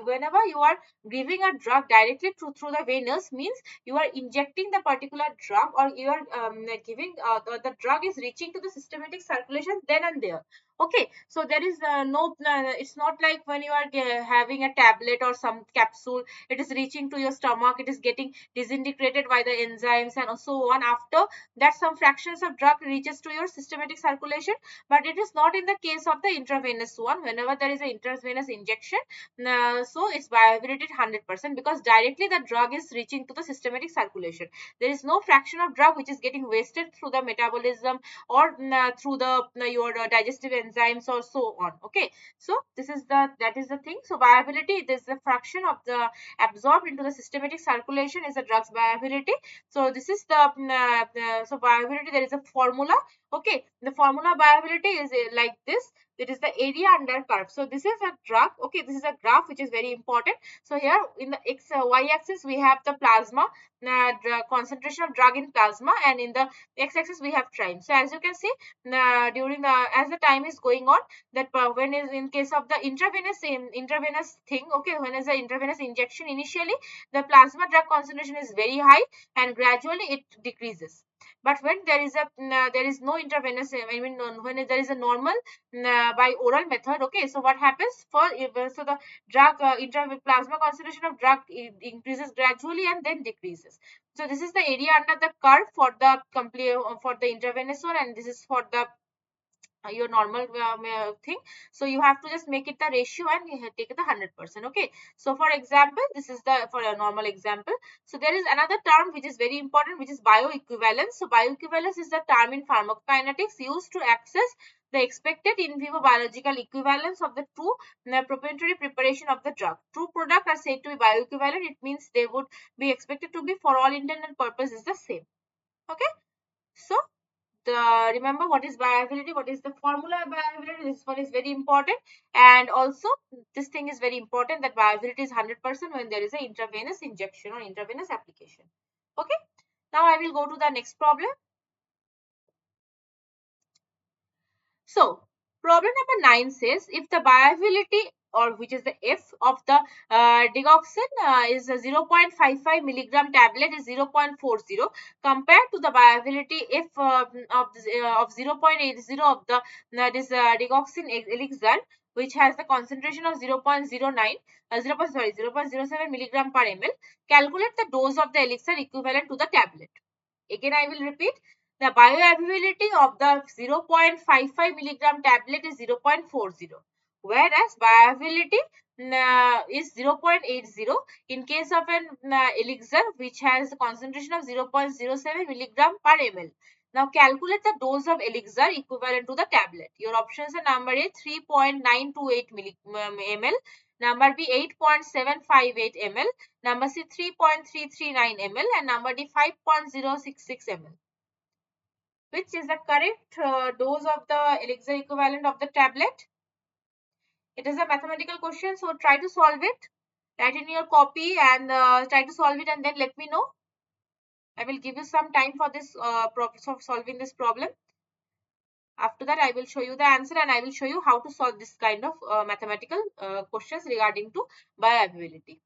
whenever you are giving a drug directly through the venous, means you are injecting the particular drug, or you are giving the drug is reaching to the systematic circulation then and there. Okay, so there is no it's not like when you are having a tablet or some capsule, it is reaching to your stomach, it is getting disintegrated by the enzymes and so on. After that, some fractions of drug reaches to your systematic circulation, but it is not in the case of the intravenous one. Whenever there is an intravenous injection, so its bioavailability is 100%, because directly the drug is reaching to the systematic circulation. There is no fraction of drug which is getting wasted through the metabolism, or through the your digestive enzymes or so on. Okay, so that is the thing. So viability, this is the fraction of the absorbed into the systematic circulation is the drug's viability. So this is so viability, there is a formula. Okay, the formula viability is like this. It is the area under curve. So this is a drug. Okay, this is a graph which is very important. So here in the y axis we have the plasma concentration of drug in plasma, and in the x axis we have time. So as you can see, during the as the time is going on, that when is in case of the intravenous thing, okay, when is the intravenous injection, initially the plasma drug concentration is very high and gradually it decreases. But when there is a there is no intravenous, I mean when there is a normal by oral method, okay, so what happens for so the drug plasma concentration of drug increases gradually and then decreases. So this is the area under the curve for the complete for the intravenous one, and this is for the your normal thing. So you have to just make it the ratio and you take it the 100%. Okay, so for example, this is the for a normal example. So there is another term which is very important, which is bioequivalence. So bioequivalence is the term in pharmacokinetics used to access the expected in vivo biological equivalence of the two proprietary preparation of the drug. Two products are said to be bioequivalent. It means they would be expected to be, for all intent and purpose, is the same. Okay, so remember what is bioavailability, what is the formula of bioavailability. This one is very important, and also this thing is very important, that bioavailability is 100% when there is an intravenous injection or intravenous application. Okay, now I will go to the next problem. So, problem number 9 says, if the bioavailability, or which is the F of the digoxin is a 0.55 milligram tablet is 0.40, compared to the bioavailability F of 0.80 of the this digoxin elixir, which has the concentration of 0.09 0.07 milligram per ml. Calculate the dose of the elixir equivalent to the tablet. Again, I will repeat. The bioavailability of the 0.55 milligram tablet is 0.40, whereas bioavailability is 0.80 in case of an elixir which has a concentration of 0.07 milligram per ml. Now calculate the dose of elixir equivalent to the tablet. Your options are number A 3.928 ml, number B 8.758 ml, number C 3.339 ml, and number D 5.066 ml. Which is the correct dose of the elixir equivalent of the tablet? It is a mathematical question, so try to solve it. Write in your copy and try to solve it, and then let me know. I will give you some time for this solving this problem. After that, I will show you the answer, and I will show you how to solve this kind of mathematical questions regarding to bioavailability.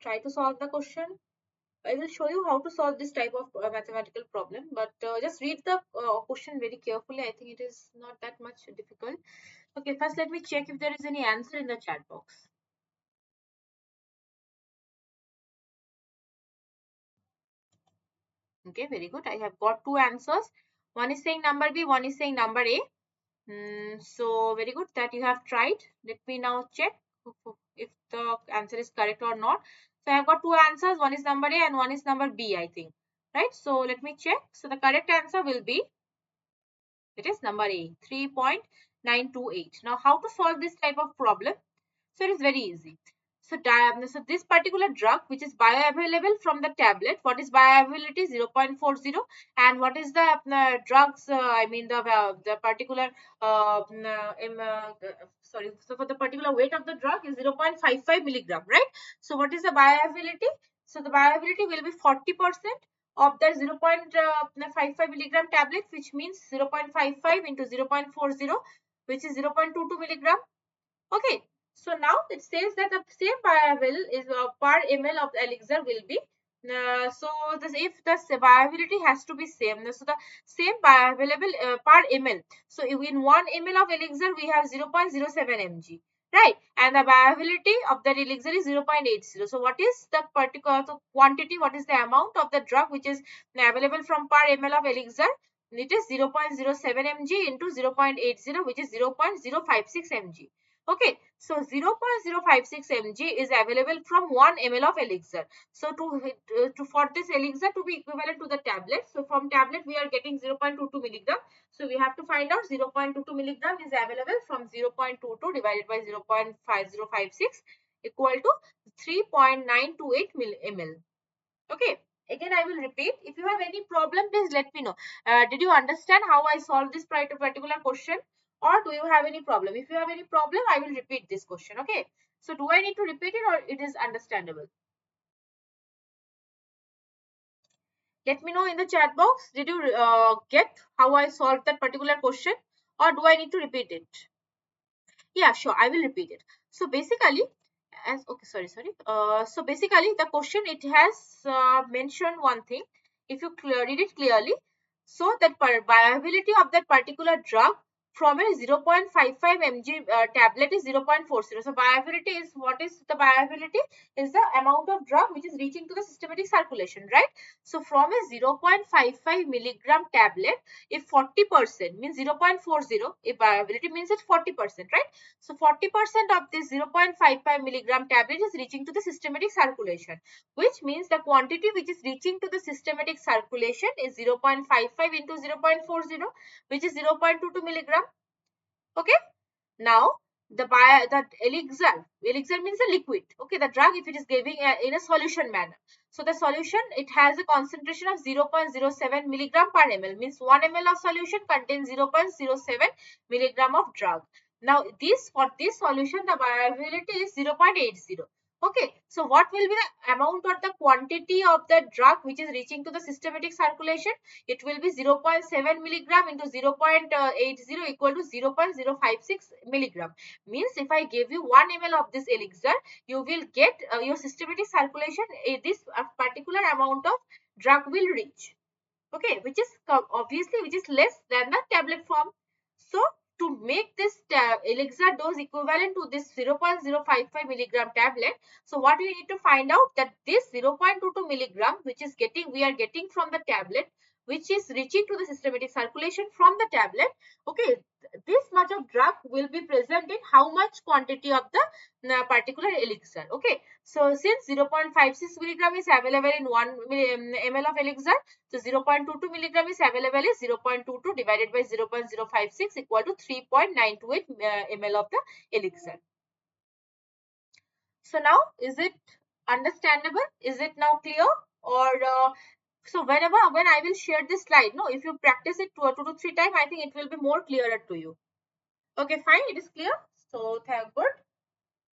try to solve the question. I will show you how to solve this type of mathematical problem, but just read the question very carefully. I think it is not that much difficult. Okay, first let me check if there is any answer in the chat box. Okay, very good. I have got two answers. One is saying number B, one is saying number A. So very good that you have tried. Let me now check if the answer is correct or not. So I have got two answers. One is number A and one is number B, I think. Right. So let me check. So the correct answer will be, it is number A, 3.928. Now how to solve this type of problem? So it is very easy. So, this particular drug which is bioavailable from the tablet, what is bioavailability? 0.40. And what is the drugs, I mean the particular, sorry, so for the particular weight of the drug is 0.55 milligram, right? So what is the bioavailability? So the bioavailability will be 40% of the 0.55 milligram tablet, which means 0.55 into 0.40, which is 0.22 milligram. Okay, so now it says that the same bioavail is per ml of the elixir will be, so this, if the viability has to be same, so the same bioavailable per ml. So in 1 ml of elixir we have 0.07 mg, right? And the viability of that elixir is 0.80. So what is the particular quantity? What is the amount of the drug which is available from per ml of elixir? It is 0.07 mg into 0.80, which is 0.056 mg. Okay, so 0.056 mg is available from 1 ml of elixir. So for this elixir to be equivalent to the tablet, so from tablet we are getting 0.22 milligram. So we have to find out 0.22 milligram is available from 0.22 divided by 0.5056 equal to 3.928 ml. Okay. Again, I will repeat. If you have any problem, please let me know. Did you understand how I solved this particular question? Or do you have any problem? If you have any problem, I will repeat this question. Okay. So do I need to repeat it or it is understandable? Let me know in the chat box. Did you get how I solved that particular question? Or do I need to repeat it? Yeah, sure. I will repeat it. So basically, okay, sorry. So basically, the question, it has mentioned one thing. If you read it clearly, so that viability of that particular drug from a 0.55 mg tablet is 0.40. So viability is, what is the viability? Is the amount of drug which is reaching to the systematic circulation, right? So from a 0.55 milligram tablet, if 40% means 0.40, if viability means it's 40%, right? So 40% of this 0.55 milligram tablet is reaching to the systematic circulation, which means the quantity which is reaching to the systematic circulation is 0.55 into 0.40, which is 0.22 milligram. Okay. Now the elixir means a liquid. Okay, the drug, if it is giving in a solution manner. So the solution, it has a concentration of 0.07 milligram per ml, means 1 ml of solution contains 0.07 milligram of drug. Now for this solution, the bioavailability is 0.80. Okay, so what will be the amount or the quantity of the drug which is reaching to the systematic circulation? It will be 0.7 milligram into 0.80 equal to 0.056 milligram. Means if I give you 1 ml of this elixir, you will get your systematic circulation, this particular amount of drug will reach. Okay, which is obviously which is less than the tablet form. So to make this elixir dose equivalent to this 0.055 milligram tablet, so what we need to find out, that this 0.22 milligram which is we are getting from the tablet, which is reaching to the systematic circulation from the tablet. Okay, this much of drug will be present in how much quantity of the particular elixir. Okay, so since 0.56 milligram is available in 1 ml of elixir, so 0.22 milligram is available is 0.22 divided by 0.056 equal to 3.928 ml of the elixir. So now, is it understandable? Is it now clear? Or so when I will share this slide, no, if you practice it 2 to 3 times, I think it will be more clearer to you. Okay, fine, it is clear. So thank God.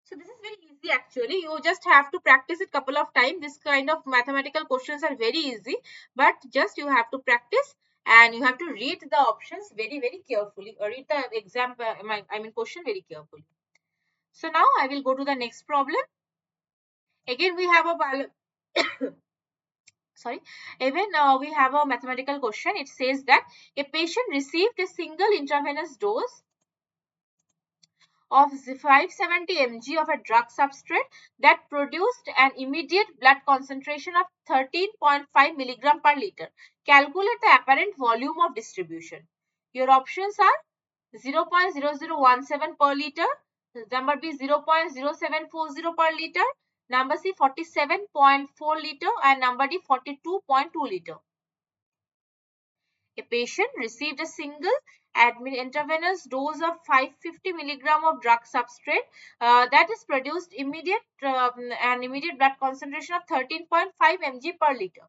So this is very easy actually. You just have to practice it couple of times. This kind of mathematical questions are very easy, but just you have to practice and you have to read the options very carefully, or read the exam, question very carefully. So now I will go to the next problem. Again, we have a sorry. Even we have a mathematical question. It says that a patient received a single intravenous dose of 570 mg of a drug substrate that produced an immediate blood concentration of 13.5 milligram per liter. Calculate the apparent volume of distribution. Your options are 0.0017 per liter, number B 0.0740 per liter, number C 47.4 liter, and number D 42.2 liter. A patient received a single intravenous dose of 550 milligram of drug substrate that is produced an immediate blood concentration of 13.5 mg per liter.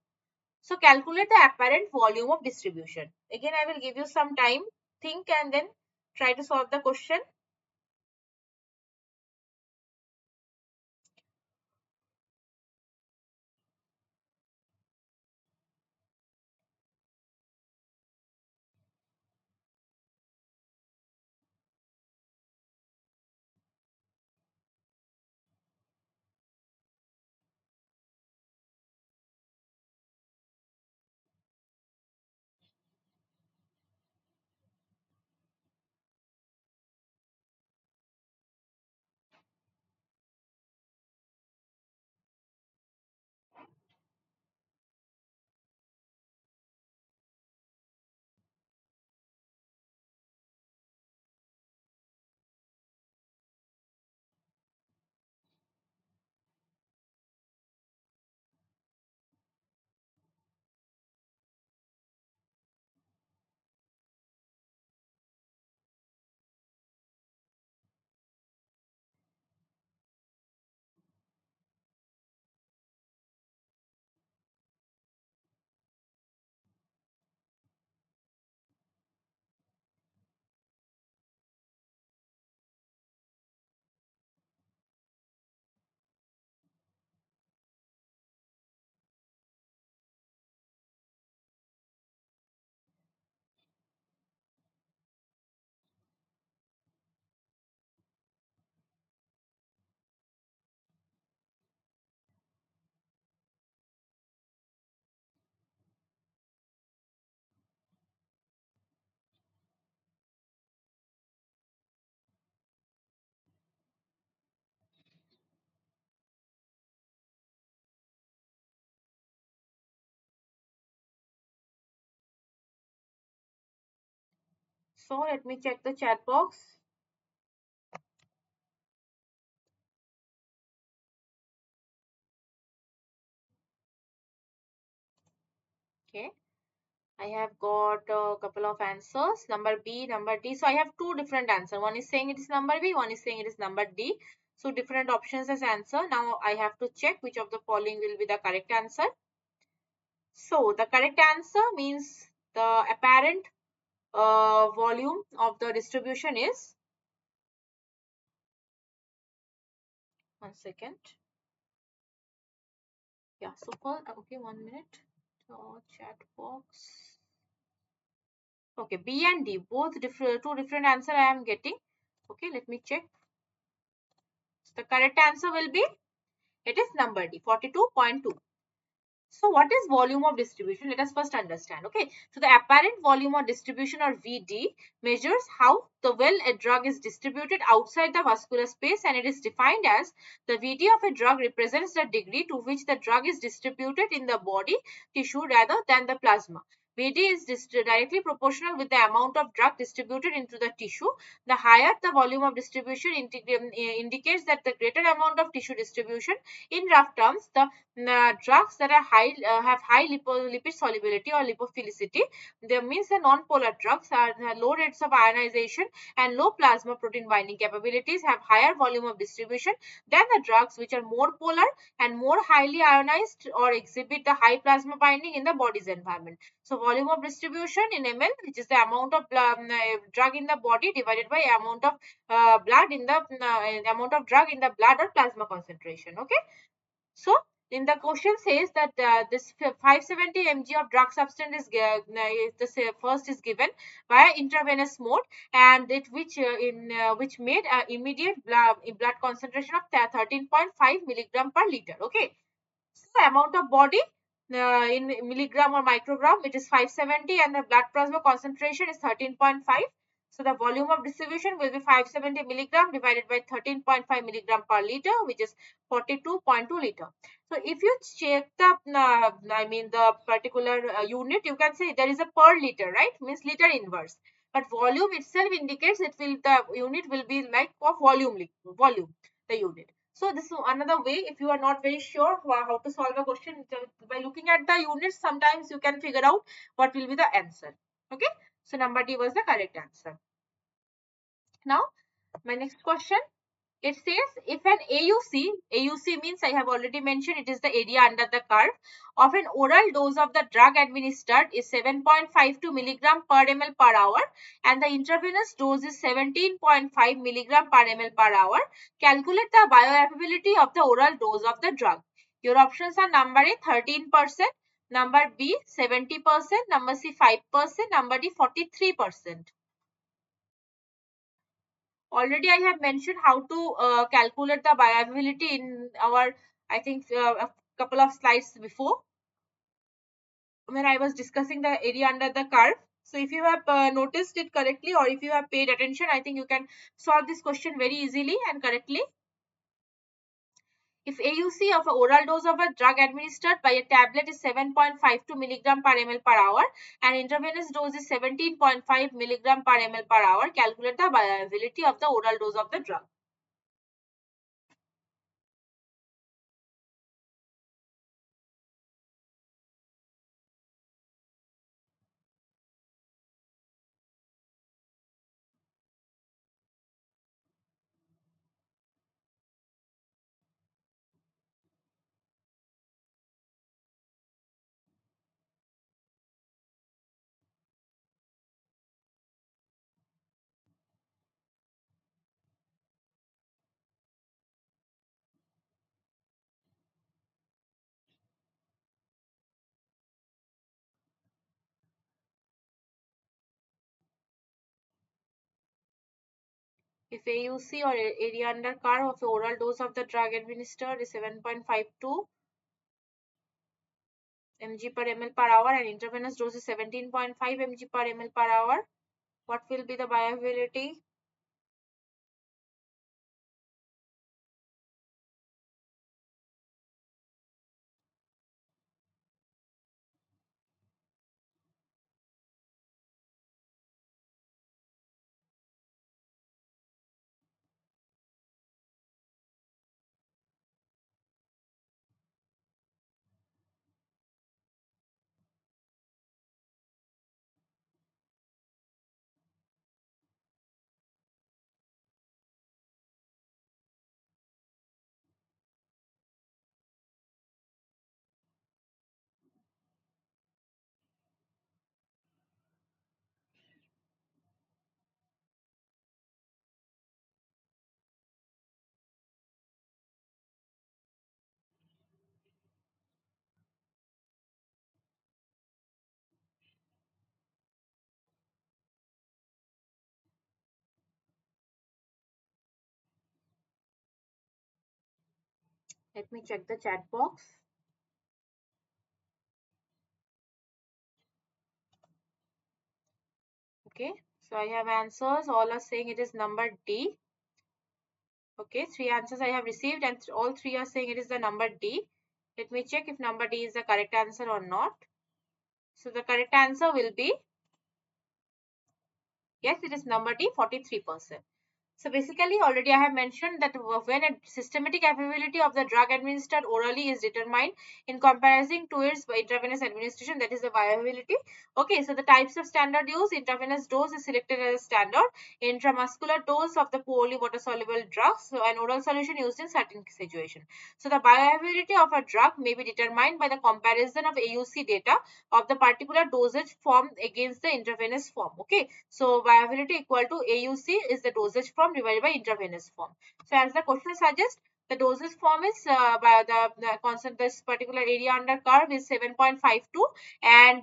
So calculate the apparent volume of distribution. Again, I will give you some time, think and then try to solve the question. So let me check the chat box. Okay. I have got a couple of answers, number B, number D. So I have two different answers. One is saying it is number B, one is saying it is number D. So different options as answer. Now I have to check which of the following will be the correct answer. So the correct answer means the apparent volume of the distribution is, one second. Yeah, so for, okay, 1 minute. Chat box. Okay, B and D, both different, two different answer I am getting. Okay, let me check. So the correct answer will be, it is number D, 42.2. So what is volume of distribution? Let us first understand. Okay, so the apparent volume of distribution, or VD, measures how the well a drug is distributed outside the vascular space, and it is defined as the VD of a drug represents the degree to which the drug is distributed in the body tissue rather than the plasma. VD is directly proportional with the amount of drug distributed into the tissue. The higher the volume of distribution indicates that the greater amount of tissue distribution. In rough terms, the drugs that are have high lipid solubility or lipophilicity, that means the non-polar drugs are low rates of ionization and low plasma protein binding capabilities, have higher volume of distribution than the drugs which are more polar and more highly ionized or exhibit the high plasma binding in the body's environment. So volume of distribution in ml, which is the amount of drug in the body divided by amount of blood in the amount of drug in the blood or plasma concentration. Okay, so in the question says that this 570 mg of drug substance is first is given via intravenous mode, and it which made immediate blood concentration of 13.5 milligram per liter. Okay, so the amount of body in milligram or microgram, it is 570, and the blood plasma concentration is 13.5. So the volume of distribution will be 570 milligram divided by 13.5 milligram per liter, which is 42.2 liter. So if you check the the particular unit, you can say there is a per liter, right? Means liter inverse. But volume itself indicates the unit will be like of volume, the unit. So this is another way. If you are not very sure how to solve a question, by looking at the units, sometimes you can figure out what will be the answer. Okay. So number D was the correct answer. Now, my next question. It says if an AUC means, I have already mentioned, it is the area under the curve, of an oral dose of the drug administered is 7.52 milligram per ml per hour, and the intravenous dose is 17.5 milligram per ml per hour. Calculate the bioavailability of the oral dose of the drug. Your options are number A 13%, number B 70%, number C 5%, number D 43%. Already I have mentioned how to calculate the bioavailability in our, I think, a couple of slides before, when I was discussing the area under the curve. So if you have noticed it correctly, or if you have paid attention, I think you can solve this question very easily and correctly. If AUC of an oral dose of a drug administered by a tablet is 7.52 milligram per ml per hour, and intravenous dose is 17.5 milligram per ml per hour, calculate the bioavailability of the oral dose of the drug. If AUC or area under curve of the oral dose of the drug administered is 7.52 mg per ml per hour, and intravenous dose is 17.5 mg per ml per hour, what will be the bioavailability? Let me check the chat box. Okay, so I have answers. All are saying it is number D. Okay, 3 answers I have received, and all 3 are saying it is the number D. Let me check if number D is the correct answer or not. So the correct answer will be, yes, it is number D, 43%. So basically, already I have mentioned that when a systematic availability of the drug administered orally is determined in comparison to its intravenous administration, that is the bioavailability. Okay, so the types of standard use, intravenous dose is selected as a standard, intramuscular dose of the poorly water soluble drugs, so an oral solution used in certain situation. So the bioavailability of a drug may be determined by the comparison of AUC data of the particular dosage form against the intravenous form. Okay, so bioavailability equal to AUC is the dosage form divided by intravenous form. So as the question suggests, The dosage form is by the constant, this particular area under curve is 7.52, and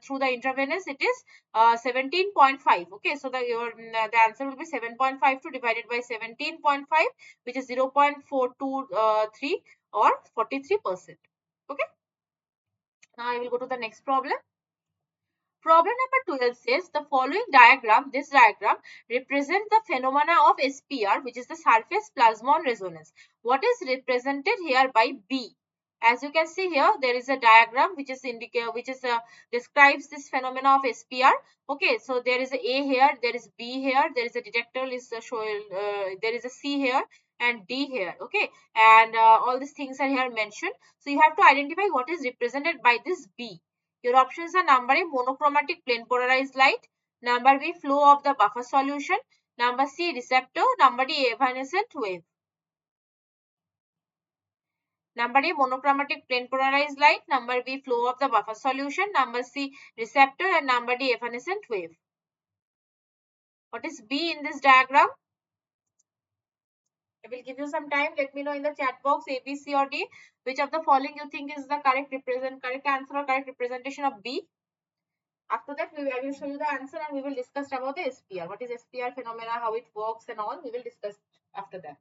through the intravenous it is 17.5. Okay, so the answer will be 7.52 divided by 17.5, which is 0.423 or 43%. Okay, now I will go to the next problem. Problem number 12 says the following diagram, this diagram represents the phenomena of SPR, which is the surface plasmon resonance. What is represented here by B? As you can see here, there is a diagram which is describes this phenomena of SPR. Okay, so there is a A here, there is B here, there is a detector is there is a C here and D here. Okay, and all these things are here mentioned. So you have to identify what is represented by this B. Your options are: number A, monochromatic plane polarized light; number B, flow of the buffer solution; number C, receptor; number D, evanescent wave. Number A, monochromatic plane polarized light; number B, flow of the buffer solution; number C, receptor; and number D, evanescent wave. What is B in this diagram? I will give you some time. Let me know in the chat box A, B, C or D which of the following you think is the correct answer or correct representation of B. After that, I will show you the answer and we will discuss about the SPR. What is SPR phenomena, how it works and all. We will discuss after that.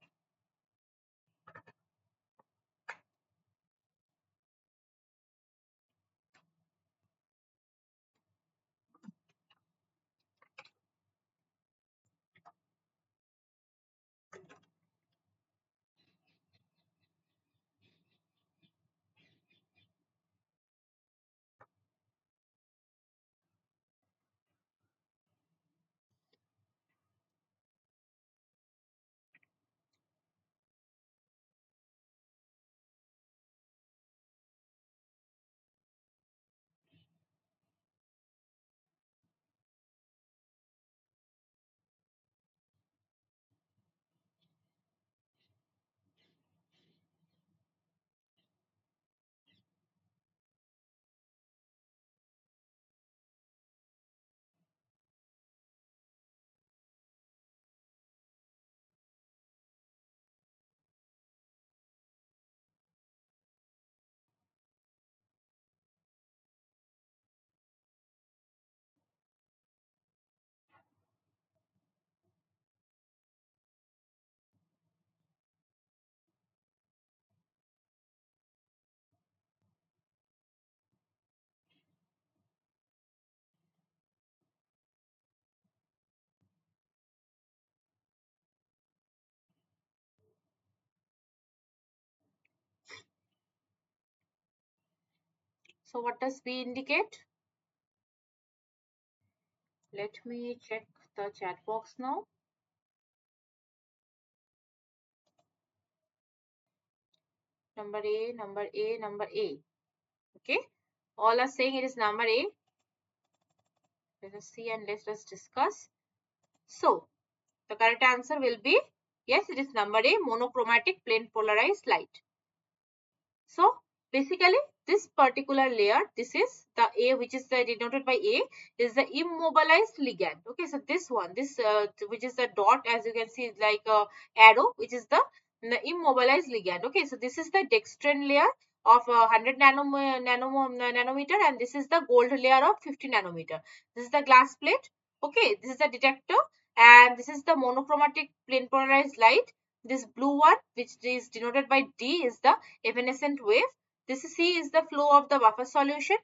So what does B indicate? Let me check the chat box now. Number A, number A, number A. Okay. All are saying it is number A. Let us see and let us discuss. So the correct answer will be yes, it is number A, monochromatic plane polarized light. So basically this particular layer, this is the A, which is denoted by A, is the immobilized ligand. Okay, so this one, this which is the dot, as you can see, like a arrow, which is the immobilized ligand. Okay, so this is the dextran layer of 100 nanometer, and this is the gold layer of 50 nanometer. This is the glass plate. Okay, this is the detector, and this is the monochromatic plane polarized light. This blue one, which is denoted by D, is the evanescent wave. This C is the flow of the buffer solution.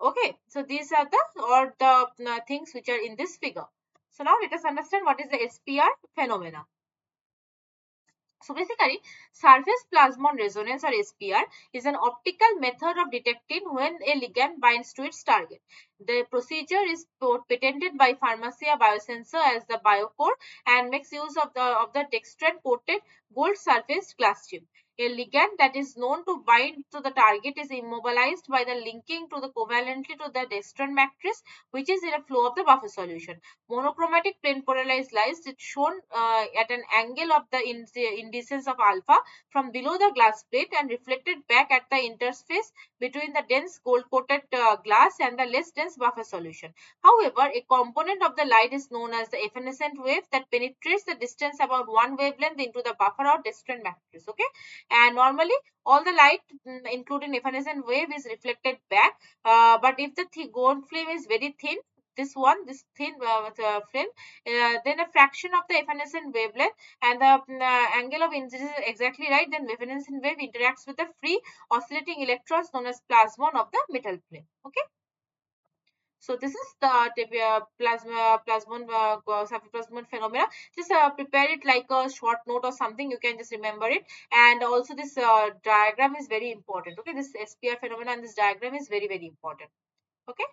Okay, so these are the things which are in this figure. So now let us understand what is the SPR phenomena. So basically, surface plasmon resonance or SPR is an optical method of detecting when a ligand binds to its target. The procedure is patented by Pharmacia Biosensor as the Biocore and makes use of the dextran coated gold surfaced glass chip. A ligand that is known to bind to the target is immobilized by the linking to the covalently to the Destron matrix, which is in a flow of the buffer solution. Monochromatic plane polarized light is shown at an angle of the indices of alpha from below the glass plate and reflected back at the interface between the dense gold coated glass and the less dense buffer solution. However, a component of the light is known as the evanescent wave that penetrates the distance about one wavelength into the buffer or Destron matrix. Okay, and normally all the light, including evanescent wave, is reflected back. But if the gold flame is very thin, this thin film, then a fraction of the evanescent wavelength and the angle of incidence is exactly right, then evanescent wave interacts with the free oscillating electrons known as plasmon of the metal plane. Okay. So this is the plasmon phenomena. Just prepare it like a short note or something. You can just remember it. And also this diagram is very important. Okay, this SPR phenomena and this diagram is very, very important. Okay.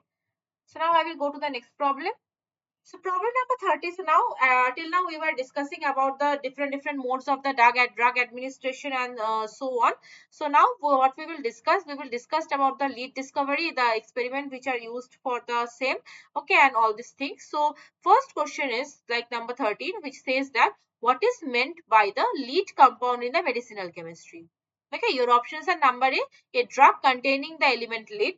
So now I will go to the next problem. So problem number 30. So now, till now we were discussing about the different modes of the drug administration and so on. So now what we will discuss about the lead discovery, the experiment which are used for the same. Okay, and all these things. So first question is like number 13, which says that what is meant by the lead compound in the medicinal chemistry. Okay, your options are number A drug containing the element lead.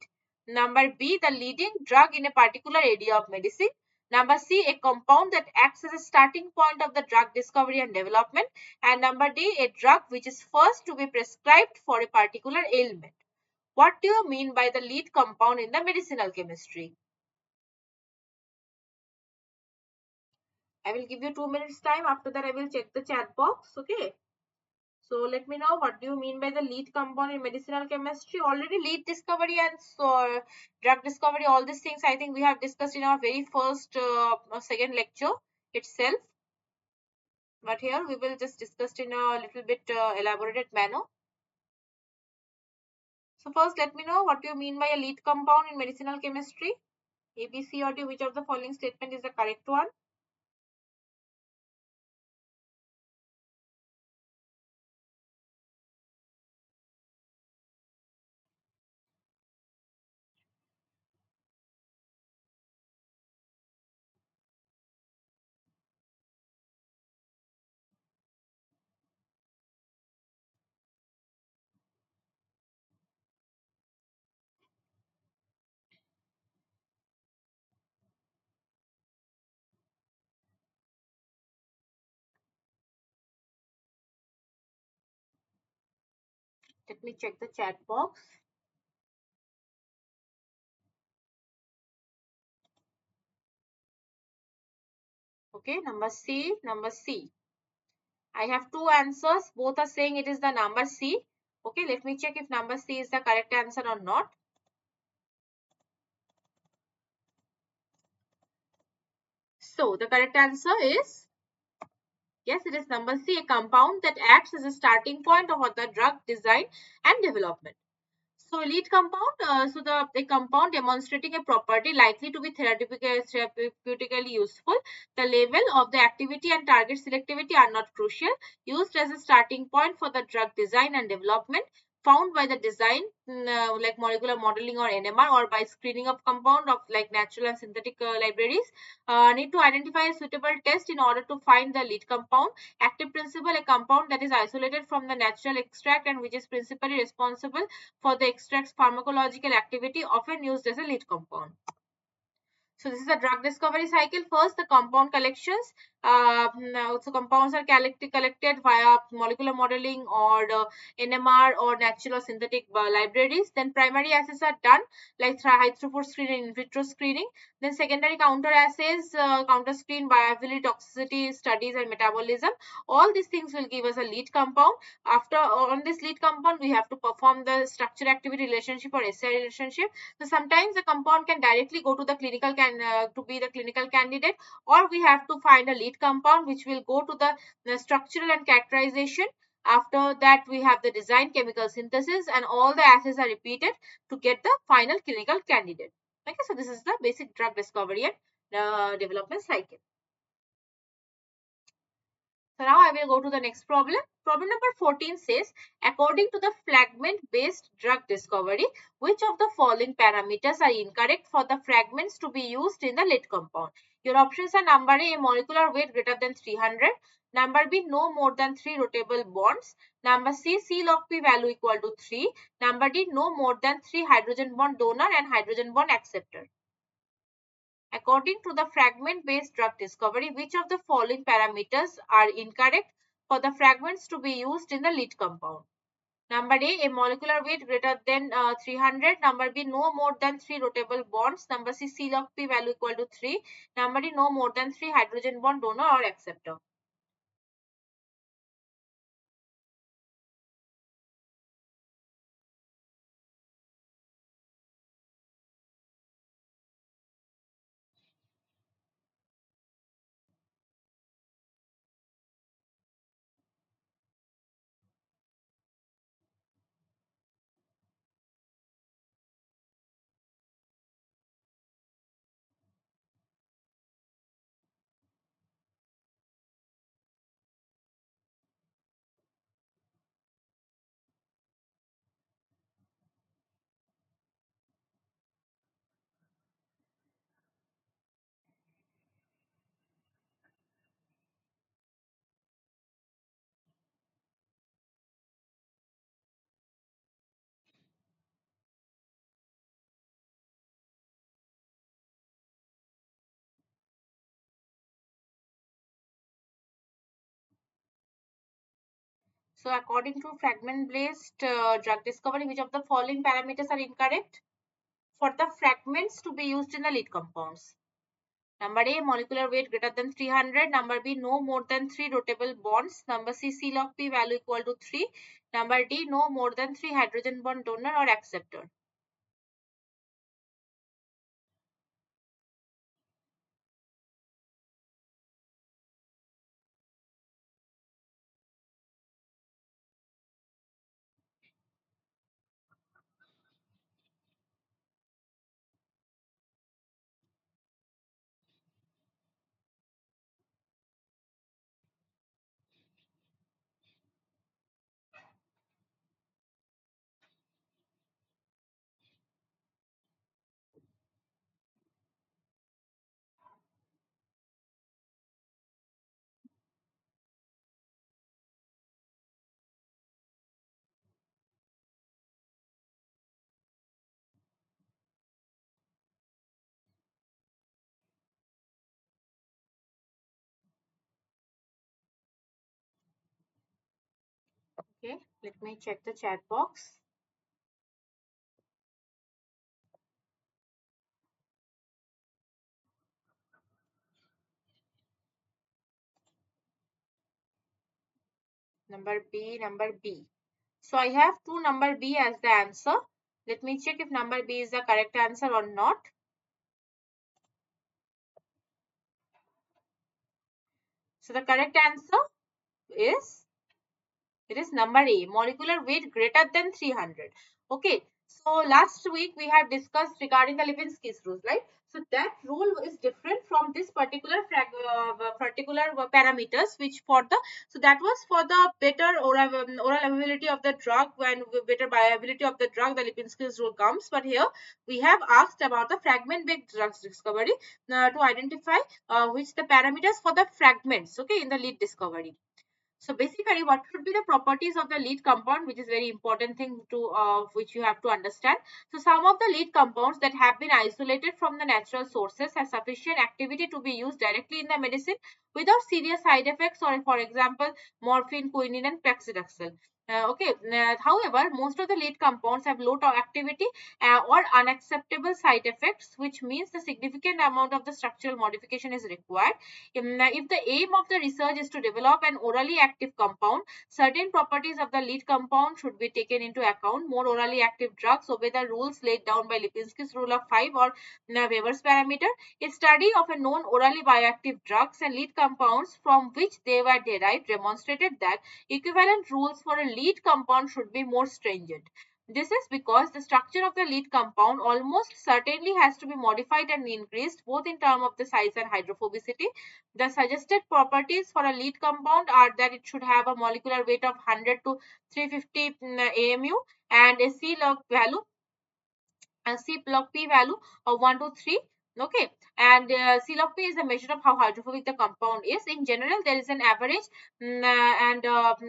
Number B, the leading drug in a particular area of medicine. Number C, a compound that acts as a starting point of the drug discovery and development. And number D, a drug which is first to be prescribed for a particular ailment. What do you mean by the lead compound in the medicinal chemistry? I will give you 2 minutes time. After that, I will check the chat box. Okay. So let me know what do you mean by the lead compound in medicinal chemistry. Already lead discovery and so drug discovery, all these things I think we have discussed in our very first second lecture itself. But here we will just discuss in a little bit elaborated manner. So first let me know what do you mean by a lead compound in medicinal chemistry. A, B, C or D, which of the following statement is the correct one? Let me check the chat box. Okay, number C, number C. I have two answers. Both are saying it is the number C. Okay, let me check if number C is the correct answer or not. So the correct answer is yes, it is number C, a compound that acts as a starting point of the drug design and development. So lead compound, the compound demonstrating a property likely to be therapeutically useful. The level of the activity and target selectivity are not crucial. Used as a starting point for the drug design and development. Found by the design, like molecular modeling or NMR, or by screening of compound of like natural and synthetic libraries. Need to identify a suitable test in order to find the lead compound. Active principle, a compound that is isolated from the natural extract and which is principally responsible for the extract's pharmacological activity, often used as a lead compound. So this is the drug discovery cycle. First, the compound collections. So compounds are collected via molecular modeling or NMR or natural or synthetic libraries. Then primary assays are done like high throughput screening, in vitro screening. Then secondary counter assays, counter screen, bioavailability, toxicity studies, and metabolism. All these things will give us a lead compound. After on this lead compound, we have to perform the structure activity relationship or SI relationship. So sometimes the compound can directly go to the clinical to be the clinical candidate, or we have to find a lead compound which will go to the structural and characterization. After that, we have the design, chemical synthesis, and all the assays are repeated to get the final clinical candidate. Okay, so this is the basic drug discovery and development cycle. So now I will go to the next problem. Problem number 14 says, according to the fragment-based drug discovery, which of the following parameters are incorrect for the fragments to be used in the lead compound? Your options are number A, molecular weight greater than 300, number B, no more than 3 rotable bonds, number C, C log P value equal to 3, number D, no more than 3 hydrogen bond donor and hydrogen bond acceptor. According to the fragment-based drug discovery, which of the following parameters are incorrect for the fragments to be used in the lead compound? Number A molecular weight greater than 300. Number B, no more than 3 rotable bonds. Number C, C log P value equal to 3. Number D, no more than 3 hydrogen bond donor or acceptor. So according to fragment-based drug discovery, which of the following parameters are incorrect for the fragments to be used in the lead compounds? Number A, molecular weight greater than 300. Number B, no more than 3 rotable bonds. Number C, C log P value equal to 3. Number D, no more than 3 hydrogen bond donor or acceptor. Okay, let me check the chat box. Number B. So I have two number B as the answer. Let me check if number B is the correct answer or not. So the correct answer is, it is number A, molecular weight greater than 300. Okay, so last week we had discussed regarding the Lipinski's rules, right? So that rule is different from this particular parameters, which for the, so that was for the better oral availability of the drug, when better bioavailability of the drug, the Lipinski's rule comes. But here we have asked about the fragment-based drugs discovery to identify which the parameters for the fragments, okay, in the lead discovery. So basically, what should be the properties of the lead compound, which is very important thing to which you have to understand. So some of the lead compounds that have been isolated from the natural sources have sufficient activity to be used directly in the medicine without serious side effects, or for example, morphine, quinine, and paclitaxel. However, most of the lead compounds have low activity or unacceptable side effects, which means the significant amount of the structural modification is required. If the aim of the research is to develop an orally active compound, certain properties of the lead compound should be taken into account. More orally active drugs obey the rules laid down by Lipinski's rule of 5 or Weber's parameter. A study of a known orally bioactive drugs and lead compounds from which they were derived demonstrated that equivalent rules for a lead compound should be more stringent. This is because the structure of the lead compound almost certainly has to be modified and increased both in terms of the size and hydrophobicity. The suggested properties for a lead compound are that it should have a molecular weight of 100 to 350 AMU and a C log value, C log P value of 1 to 3. Okay, and C log P is a measure of how hydrophobic the compound is. In general, there is an average and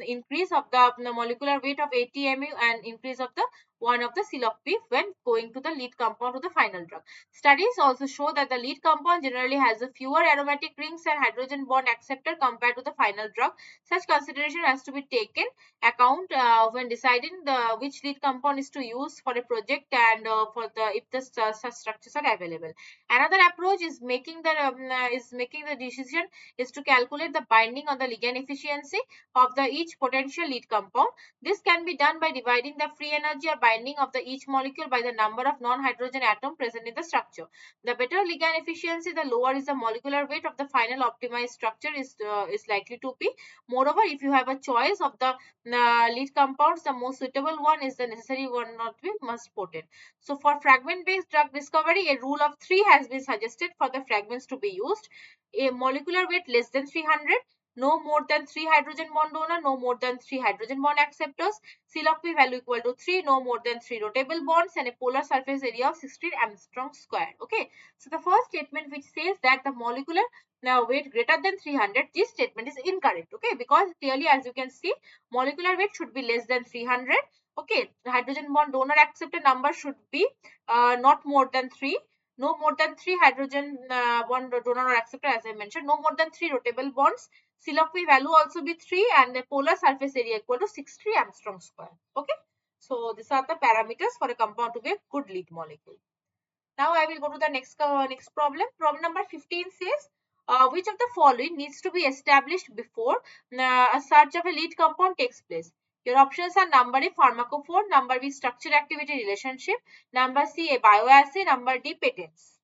increase of the molecular weight of 80 mu and increase of the one of the C log P when going to the lead compound to the final drug. Studies also show that the lead compound generally has a fewer aromatic rings and hydrogen bond acceptor compared to the final drug. Such consideration has to be taken account when deciding which lead compound is to use for a project and for the if the such structures are available. Another approach is making the decision is to calculate the binding on the ligand efficiency of the each potential lead compound. This can be done by dividing the free energy or binding of the each molecule by the number of non-hydrogen atom present in the structure. The better ligand efficiency, the lower is the molecular weight of the final optimized structure is likely to be. Moreover, if you have a choice of the lead compounds, the most suitable one is the necessary one not to be most potent. So for fragment based drug discovery, a rule of 3 has been suggested for the fragments to be used. A molecular weight less than 300, no more than 3 hydrogen bond donor, no more than 3 hydrogen bond acceptors, C log P value equal to 3, no more than 3 rotable bonds, and a polar surface area of 16 Armstrong squared. Okay, so the first statement which says that the molecular weight greater than 300, this statement is incorrect. Okay, because clearly as you can see, molecular weight should be less than 300. Okay, the hydrogen bond donor acceptor number should be not more than 3. No more than 3 hydrogen bond donor or acceptor, as I mentioned. No more than 3 rotable bonds. C log P value also be 3 and the polar surface area equal to 60 Armstrong square. Okay, so these are the parameters for a compound to be a good lead molecule. Now I will go to the next problem. Problem number 15 says, which of the following needs to be established before a search of a lead compound takes place? Your options are number A, pharmacophore, number B, structure activity relationship, number C, a bioassay, number D, patents.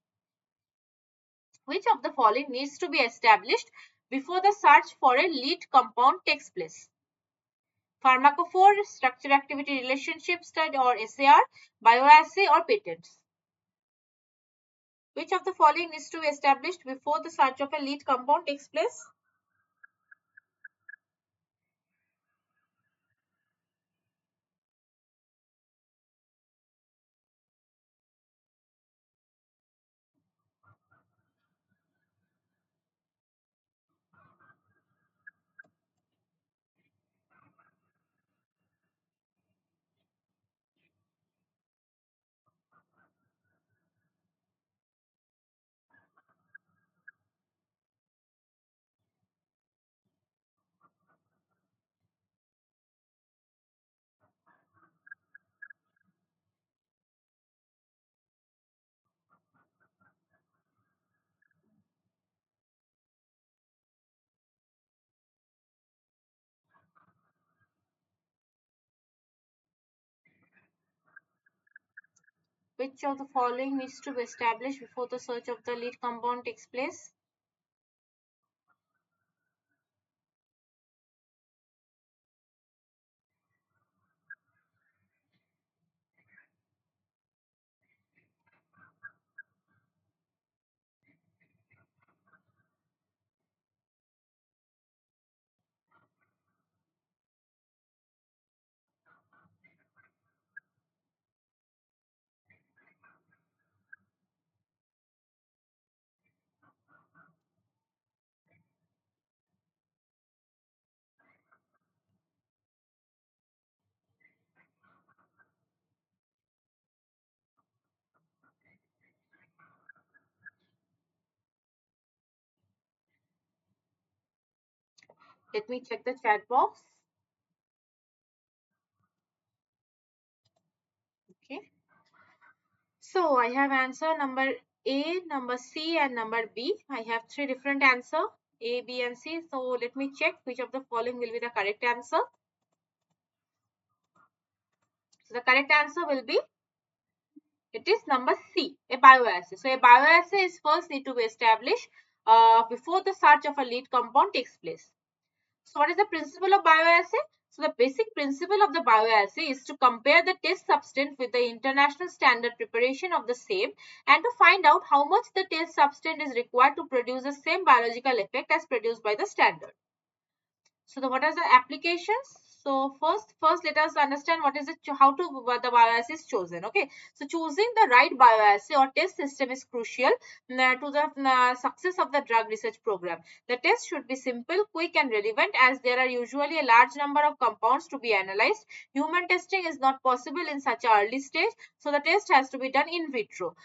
Which of the following needs to be established before the search for a lead compound takes place? Pharmacophore, structure activity relationship study or SAR, bioassay or patents. Which of the following needs to be established before the search of a lead compound takes place? Which of the following needs to be established before the search of the lead compound takes place? Let me check the chat box. Okay. So I have answer number A, number C and number B. I have three different answer A, B and C. So let me check which of the following will be the correct answer. So the correct answer will be, it is number C, a bioassay. So a bioassay is first need to be established before the search of a lead compound takes place. So what is the principle of bioassay? So the basic principle of the bioassay is to compare the test substance with the international standard preparation of the same and to find out how much the test substance is required to produce the same biological effect as produced by the standard. So what are the applications? So first let us understand what is it, how to the bioassay is chosen. Okay, so choosing the right bioassay or test system is crucial to the success of the drug research program. The test should be simple, quick, and relevant, as there are usually a large number of compounds to be analyzed. Human testing is not possible in such an early stage, so the test has to be done in vitro.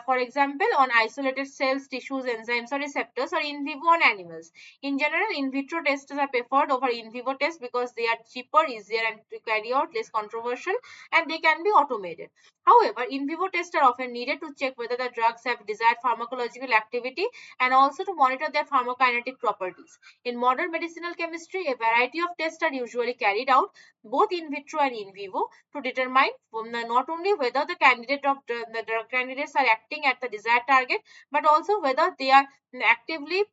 For example, on isolated cells, tissues, enzymes, or receptors, or in vivo on animals. In general, in vitro tests are preferred over in vivo tests because they are cheaper, easier and to carry out, less controversial, and they can be automated. However, in vivo tests are often needed to check whether the drugs have desired pharmacological activity and also to monitor their pharmacokinetic properties. In modern medicinal chemistry, a variety of tests are usually carried out both in vitro and in vivo to determine not only whether the drug candidates are acting at the desired target, but also whether they are their activity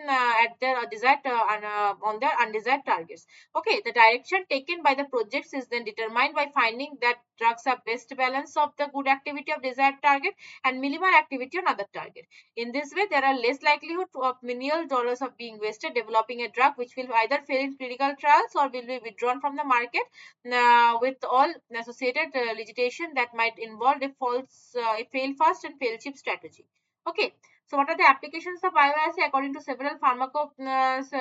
at their desired on their undesired targets. Okay, the direction taken by the projects is then determined by finding that drugs have best balance of the good activity of desired target and minimal activity on other target. In this way, there are less likelihood of million dollars of being wasted developing a drug which will either fail in clinical trials or will be withdrawn from the market with all associated legislation that might involve a fail fast and fail cheap strategy. Okay, so what are the applications of bioassay? According to several pharmacopoeias,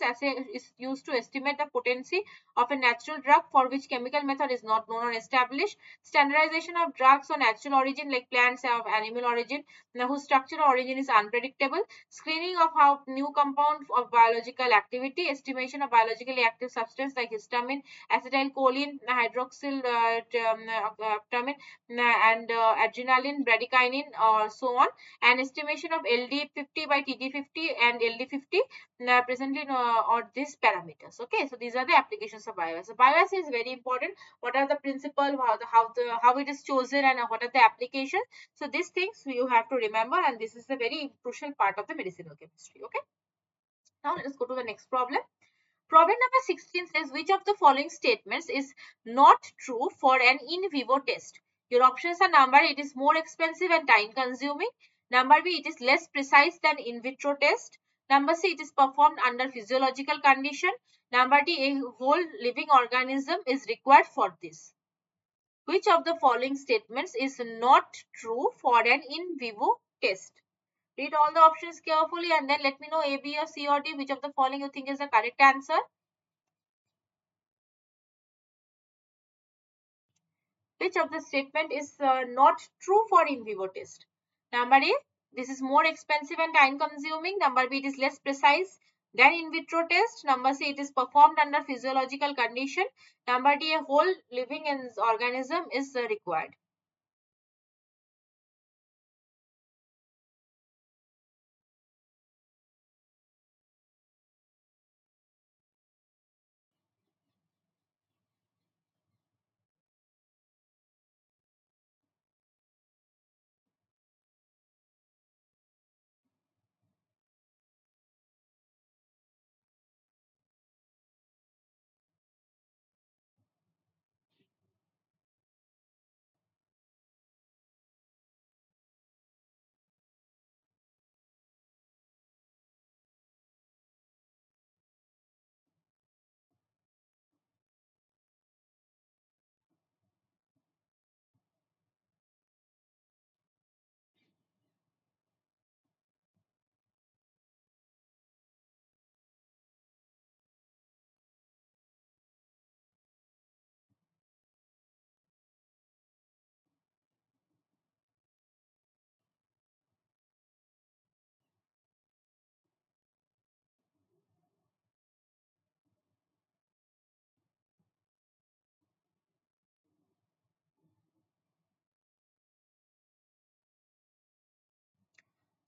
assay is used to estimate the potency of a natural drug for which chemical method is not known or established. Standardization of drugs of natural origin like plants of animal origin whose structural origin is unpredictable. Screening of how new compound of biological activity. Estimation of biologically active substance like histamine, acetylcholine, hydroxyl and adrenaline, bradykinin, or so on. An estimation of LD50 by TD50 and LD50 presently or these parameters. Okay, so these are the applications of bioassay. So bioassay is very important. What are the principles, how it is chosen, and what are the applications? So these things you have to remember, and this is a very crucial part of the medicinal chemistry. Okay. Now let us go to the next problem. Problem number 16 says which of the following statements is not true for an in vivo test? Your options are: number A, it is more expensive and time consuming. Number B, it is less precise than in vitro test. Number C, it is performed under physiological condition. Number D, a whole living organism is required for this. Which of the following statements is not true for an in vivo test? Read all the options carefully and then let me know A, B, or C, or D. Which of the following you think is the correct answer? Which of the statement is not true for in vivo test? Number A, this is more expensive and time consuming. Number B, it is less precise than in vitro test. Number C, it is performed under physiological condition. Number D, a whole living organism is required.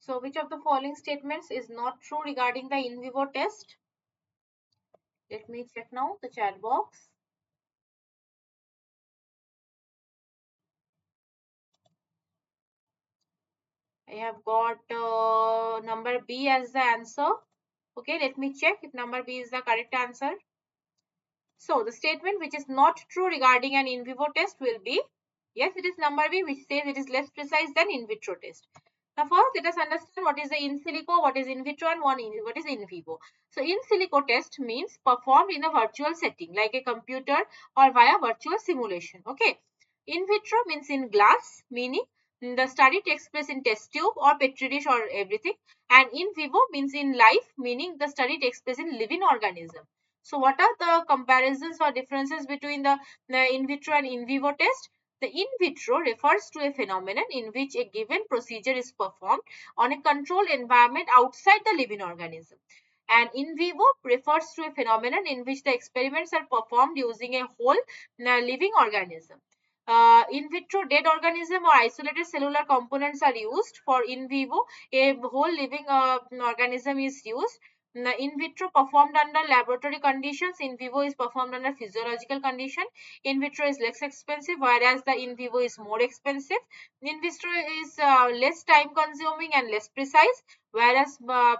So which of the following statements is not true regarding the in vivo test? Let me check now the chat box. I have got number B as the answer. Okay, let me check if number B is the correct answer. So the statement which is not true regarding an in vivo test will be, yes, it is number B, which says it is less precise than in vitro test. Now first let us understand what is the in silico, what is in vitro, and what is in vivo. So in silico test means performed in a virtual setting like a computer or via virtual simulation. Okay. In vitro means in glass, meaning the study takes place in test tube or petri dish or everything. And in vivo means in life, meaning the study takes place in living organism. So what are the comparisons or differences between the in vitro and in vivo test? The in vitro refers to a phenomenon in which a given procedure is performed on a controlled environment outside the living organism. And in vivo refers to a phenomenon in which the experiments are performed using a whole living organism. In vitro dead organism or isolated cellular components are used. For in vivo, a whole living organism is used. In vitro performed under laboratory conditions, in vivo is performed under physiological condition. In vitro is less expensive, whereas the in vivo is more expensive. In vitro is less time consuming and less precise, whereas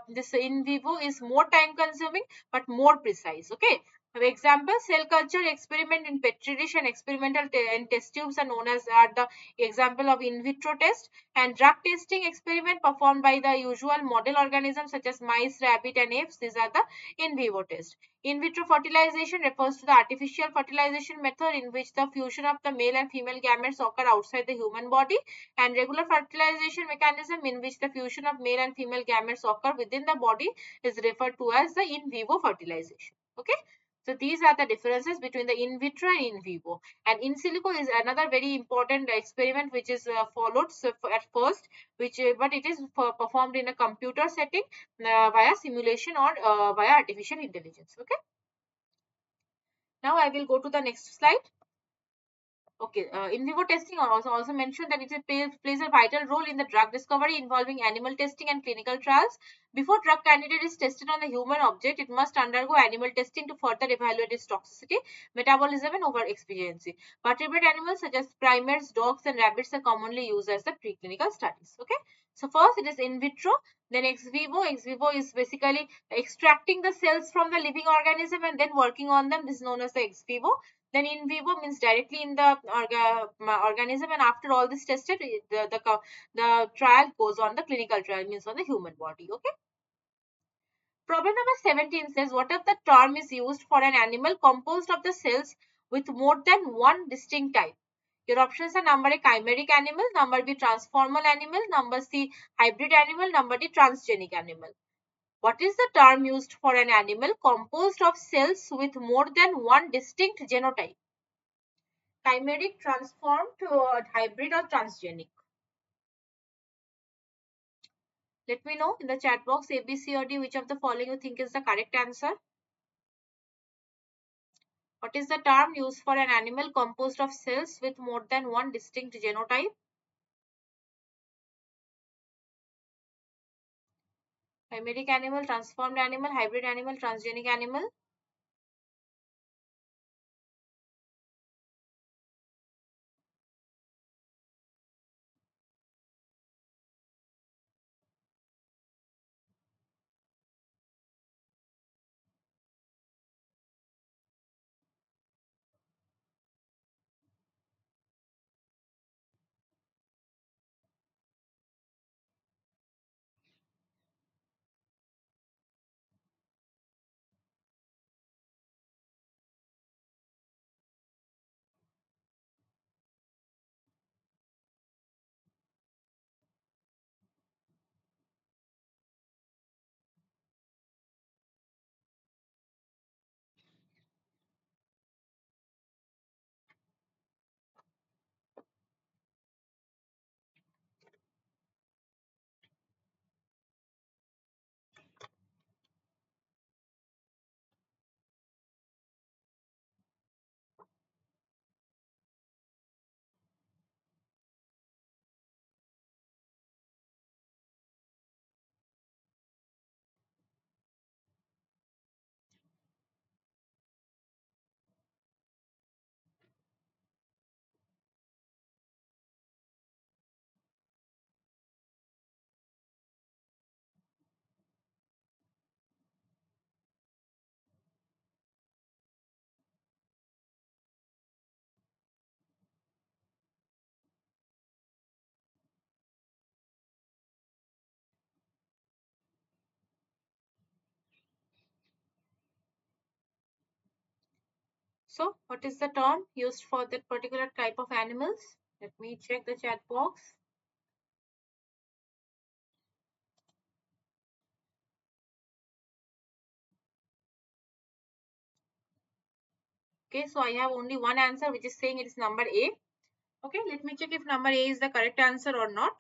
this in vivo is more time consuming but more precise. Okay. For example, cell culture experiment in petri dish and experimental and test tubes are known as are the example of in vitro test, and drug testing experiment performed by the usual model organisms such as mice, rabbit, and apes. These are the in vivo test. In vitro fertilization refers to the artificial fertilization method in which the fusion of the male and female gametes occur outside the human body, and regular fertilization mechanism in which the fusion of male and female gametes occur within the body is referred to as the in vivo fertilization. Okay. So these are the differences between the in vitro and in vivo. And in silico is another very important experiment which is followed at first, which but it is performed in a computer setting via simulation or via artificial intelligence. Okay. Now I will go to the next slide. Okay, in vivo testing also mentioned that it plays a vital role in the drug discovery involving animal testing and clinical trials. Before drug candidate is tested on the human object, it must undergo animal testing to further evaluate its toxicity, metabolism, and over expediency. Vertebrate animals such as primates, dogs, and rabbits are commonly used as the preclinical studies. Okay, so first it is in vitro, then ex vivo. Ex vivo is basically extracting the cells from the living organism and then working on them. This is known as the ex vivo. Then in vivo means directly in the organism, and after all this tested, the trial goes on, the clinical trial means on the human body. Okay. Problem number 17 says, what if the term is used for an animal composed of the cells with more than one distinct type? Your options are number A, chimeric animal, number B, transformal animal, number C, hybrid animal, number D, transgenic animal. What is the term used for an animal composed of cells with more than one distinct genotype? Chimeric, transformed, hybrid, or transgenic? Let me know in the chat box, A, B, C, or D, which of the following you think is the correct answer. What is the term used for an animal composed of cells with more than one distinct genotype? Chimeric animal, transformed animal, hybrid animal, transgenic animal? So what is the term used for that particular type of animals? Let me check the chat box. Okay, so I have only one answer which is saying it is number A. Okay, let me check if number A is the correct answer or not.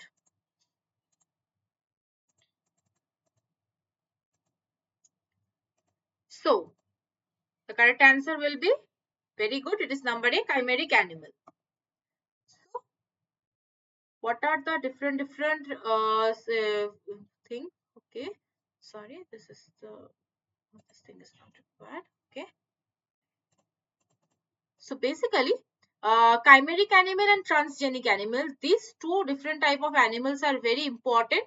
So the correct answer will be very good. It is number A, chimeric animal. So what are the different thing? Okay, sorry, this thing is not required. Okay. So basically, chimeric animal and transgenic animal, these two different type of animals are very important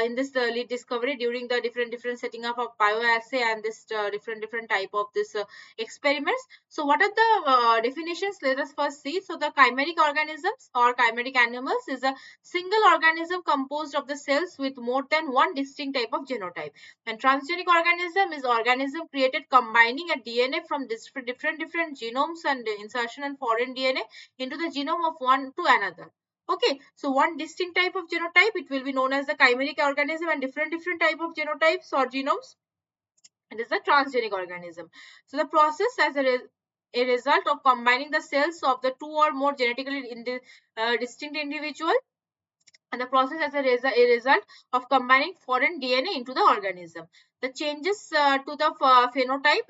in this early discovery during the different setting up of bioassay and this different type of this experiments. So what are the definitions? Let us first see. So the chimeric organisms or chimeric animals is a single organism composed of the cells with more than one distinct type of genotype. And transgenic organism is organism created combining a DNA from different genomes and insertion and foreign DNA into the genome of one to another. Okay, so one distinct type of genotype, it will be known as the chimeric organism, and different type of genotypes or genomes, it is the transgenic organism. So the process as a result of combining the cells of the two or more genetically distinct individual, and the process as a result of combining foreign DNA into the organism. The changes to the phenotype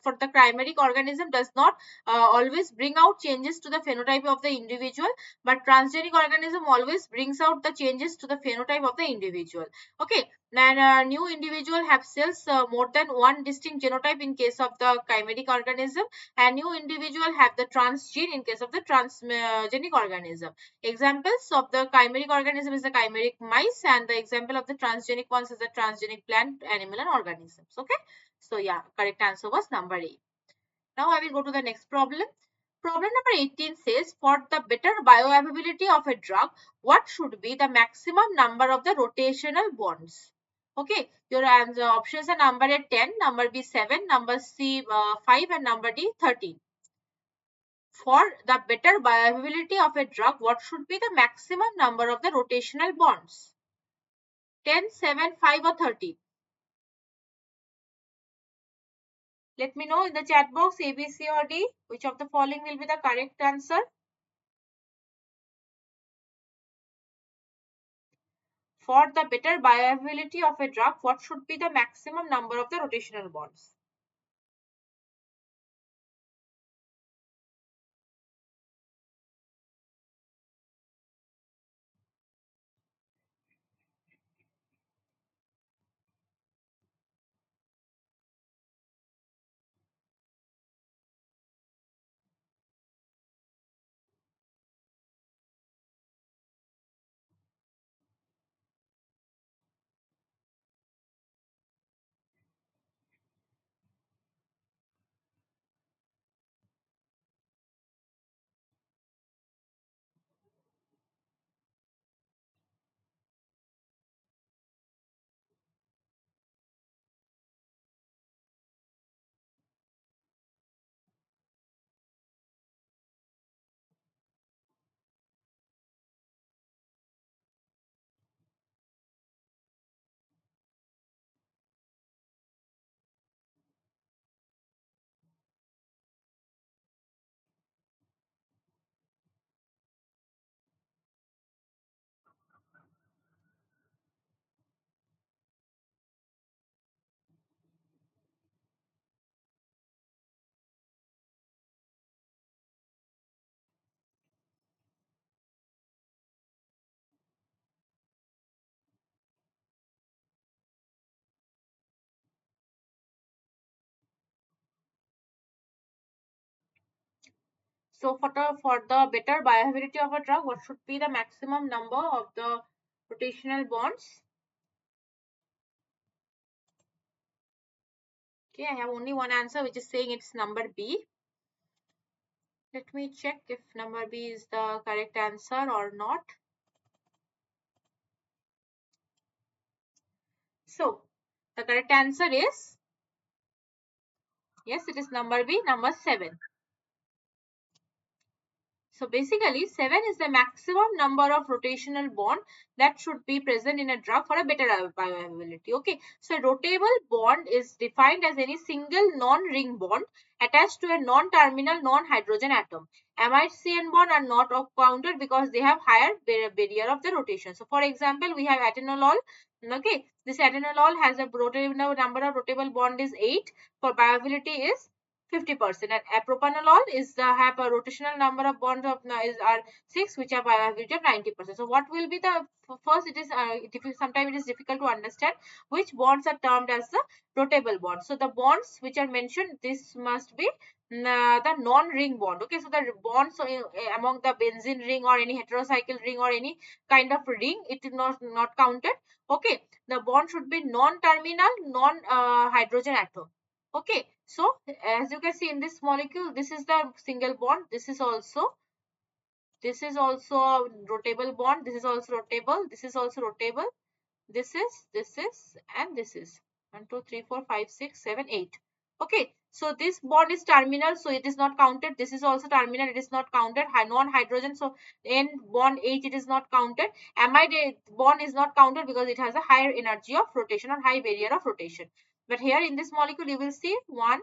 for the chimeric organism does not always bring out changes to the phenotype of the individual, but transgenic organism always brings out the changes to the phenotype of the individual. Okay, and new individual have cells more than one distinct genotype in case of the chimeric organism, and new individual have the transgene in case of the transgenic organism. Examples of the chimeric organism is the chimeric mice, and the example of the transgenic ones is the transgenic plant, animal, and organisms. Okay. So yeah, correct answer was number A. Now I will go to the next problem. Problem number 18 says, for the better bioavailability of a drug, what should be the maximum number of the rotational bonds? Okay, your answer options are number A 10, number B 7, number C 5, and number D 13. For the better bioavailability of a drug, what should be the maximum number of the rotational bonds? 10, 7, 5 or 13? Let me know in the chat box A, B, C or D. Which of the following will be the correct answer? For the better bioavailability of a drug, what should be the maximum number of the rotational bonds? So for the better bioavailability of a drug, what should be the maximum number of the rotational bonds? Okay, I have only one answer which is saying it's number B. Let me check if number B is the correct answer or not. So the correct answer is, yes, it is number B, number 7. So basically 7 is the maximum number of rotational bond that should be present in a drug for a better bioavailability. Okay, so a rotable bond is defined as any single non-ring bond attached to a non-terminal non-hydrogen atom. Amide CN bond are not counted because they have higher barrier of the rotation. So for example, we have atenolol. Okay, this atenolol has a rotable number of rotable bond is 8. For bioavailability is 50%, and propanolol is have a rotational number of bonds of are 6, which are bioavailability of 90%. So what will be the first? It is sometimes it is difficult to understand which bonds are termed as the rotable bonds. So the bonds which are mentioned, this must be the non-ring bond. Okay, so the bonds among the benzene ring or any heterocycle ring or any kind of ring, it is not counted. Okay, the bond should be non-terminal non-hydrogen atom. Okay, so as you can see in this molecule, this is the single bond. This is also a rotable bond. This is also rotable. This is also rotable. This is, and this is 1, 2, 3, 4, 5, 6, 7, 8. Okay, so this bond is terminal, so it is not counted. This is also terminal, it is not counted. Non-hydrogen, so N bond H, it is not counted. Amide bond is not counted because it has a higher energy of rotation or high barrier of rotation. But here in this molecule, you will see 1,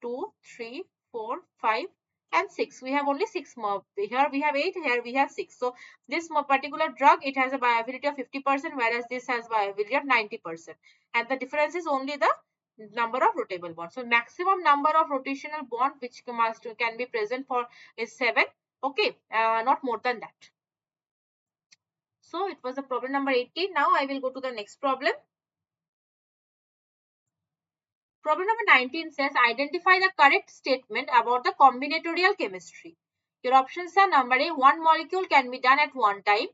2, 3, 4, 5, and 6. We have only 6 more. Here we have 8, here we have 6. So this particular drug, it has a bioavailability of 50%, whereas this has bioavailability of 90%. And the difference is only the number of rotable bonds. So maximum number of rotational bond which can be present for is 7. Okay, not more than that. So it was the problem number 18. Now I will go to the next problem. Problem number 19 says identify the correct statement about the combinatorial chemistry. Your options are: number A, one molecule can be done at one time.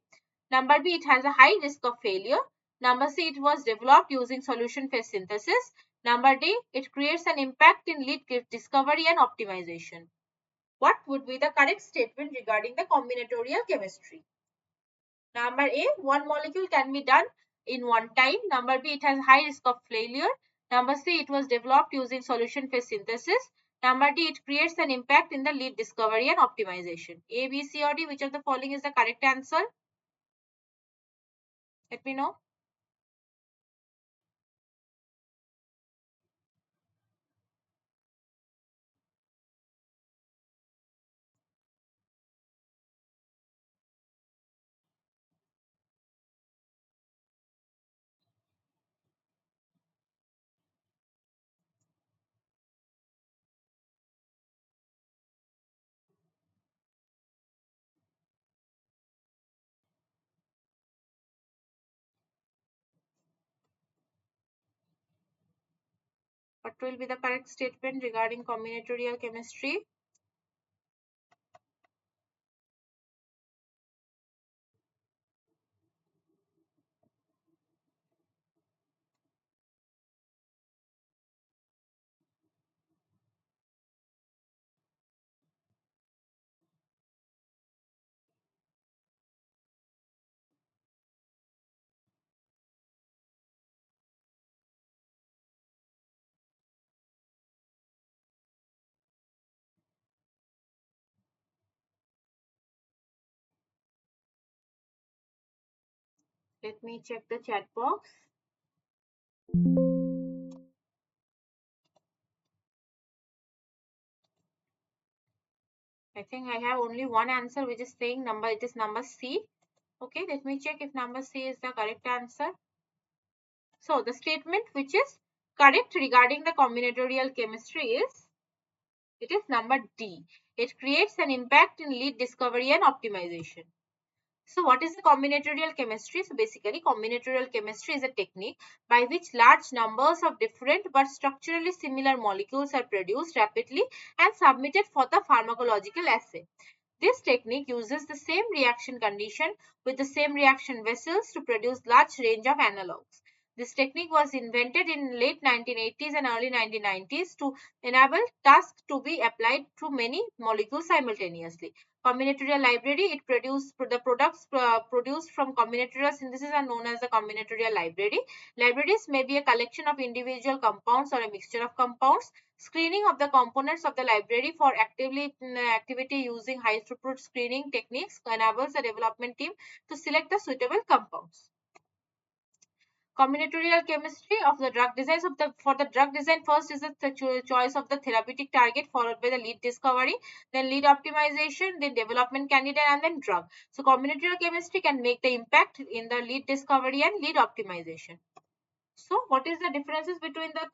Number B, it has a high risk of failure. Number C, it was developed using solution phase synthesis. Number D, it creates an impact in lead discovery and optimization. What would be the correct statement regarding the combinatorial chemistry? Number A, one molecule can be done in one time. Number B, it has high risk of failure. Number C, it was developed using solution phase synthesis. Number D, it creates an impact in the lead discovery and optimization. A, B, C or D, which of the following is the correct answer? Let me know. What will be the correct statement regarding combinatorial chemistry? Let me check the chat box. I think I have only one answer which is saying number, it is number C. Okay, let me check if number C is the correct answer. So the statement which is correct regarding the combinatorial chemistry is, it is number D. It creates an impact in lead discovery and optimization. So what is the combinatorial chemistry? So basically combinatorial chemistry is a technique by which large numbers of different but structurally similar molecules are produced rapidly and submitted for the pharmacological assay. This technique uses the same reaction condition with the same reaction vessels to produce large range of analogues. This technique was invented in late 1980s and early 1990s to enable tasks to be applied to many molecules simultaneously. Combinatorial library, it produces the products produced from combinatorial synthesis are known as the combinatorial library. Libraries may be a collection of individual compounds or a mixture of compounds. Screening of the components of the library for activity using high throughput screening techniques enables the development team to select the suitable compounds. Combinatorial chemistry of the drug designs of the for the drug design, first is the choice of the therapeutic target, followed by the lead discovery, then lead optimization, then development candidate, and then drug. So combinatorial chemistry can make the impact in the lead discovery and lead optimization. So what is the differences between the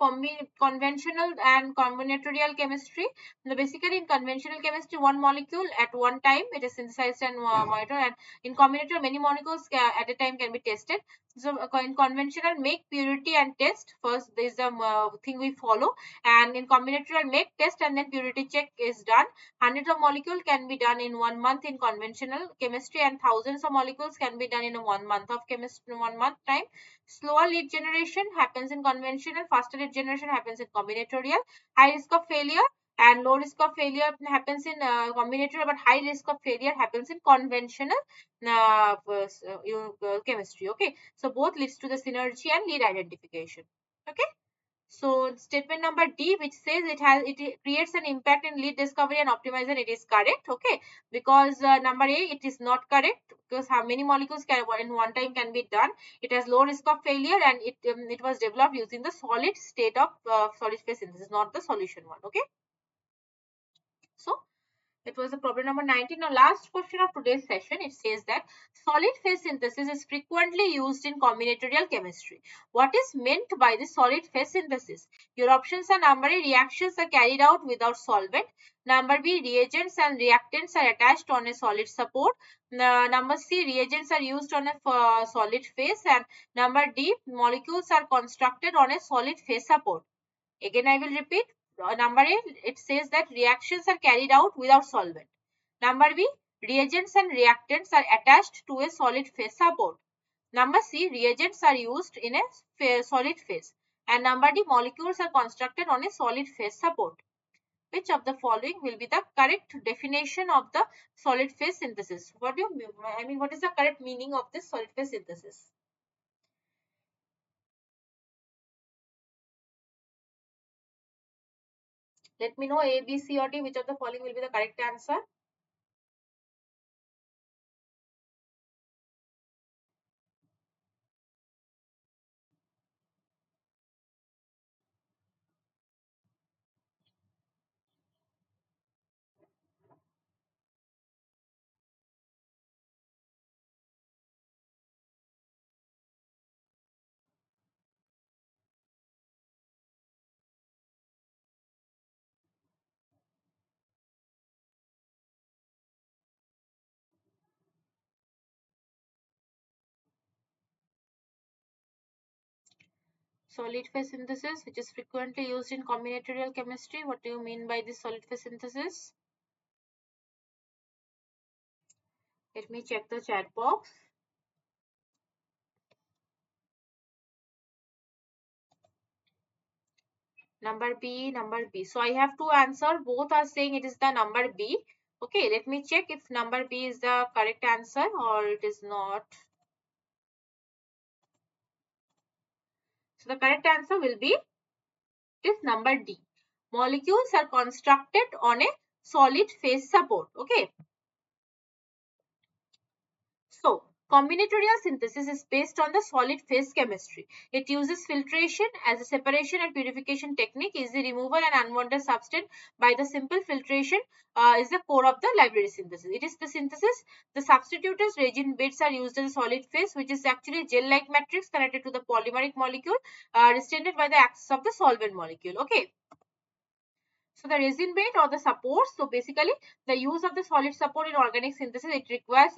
conventional and combinatorial chemistry? Basically, in conventional chemistry, one molecule at one time it is synthesized and monitored, and in combinatorial, many molecules at a time can be tested. So in conventional, make purity and test first. This is the thing we follow, and in combinatorial, make test and then purity check is done. Hundreds of molecules can be done in 1 month in conventional chemistry, and thousands of molecules can be done in a 1 month of chemistry, 1 month time. Slower lead generation happens in conventional, faster lead generation happens in combinatorial. High risk of failure and low risk of failure happens in combinatorial, but high risk of failure happens in conventional chemistry. Okay, so both leads to the synergy and lead identification. Okay. So statement number D, which says it creates an impact in lead discovery and optimization, it is correct. Okay, because number A, it is not correct, because how many molecules can in one time can be done. It has low risk of failure, and it was developed using the solid state of solid phase synthesis, not the solution one. Okay, so it was the problem number 19. Now, last question of today's session, it says that solid phase synthesis is frequently used in combinatorial chemistry. What is meant by the solid phase synthesis? Your options are: number A, reactions are carried out without solvent. Number B, reagents and reactants are attached on a solid support. Number C, reagents are used on a solid phase. And number D, molecules are constructed on a solid phase support. Again, I will repeat. Number A, it says that reactions are carried out without solvent. Number B, reagents and reactants are attached to a solid phase support. Number C, reagents are used in a solid phase. And number D, molecules are constructed on a solid phase support. Which of the following will be the correct definition of the solid phase synthesis? What do you mean? I mean, what is the correct meaning of this solid phase synthesis? Let me know A, B, C, or D. Which of the following will be the correct answer? Solid phase synthesis, which is frequently used in combinatorial chemistry. What do you mean by this solid phase synthesis? Let me check the chat box. Number B, number B. So I have to answer. Both are saying it is the number B. Okay, let me check if number B is the correct answer or it is not. So the correct answer will be is number D. Molecules are constructed on a solid phase support. Okay. So, combinatorial synthesis is based on the solid phase chemistry. It uses filtration as a separation and purification technique. Easy removal and unwanted substance by the simple filtration is the core of the library synthesis. It is the synthesis. The substituted reagent beds are used as a solid phase, which is actually gel-like matrix connected to the polymeric molecule, restrained by the axis of the solvent molecule. Okay. So the resin bed or the support. So basically the use of the solid support in organic synthesis, it requires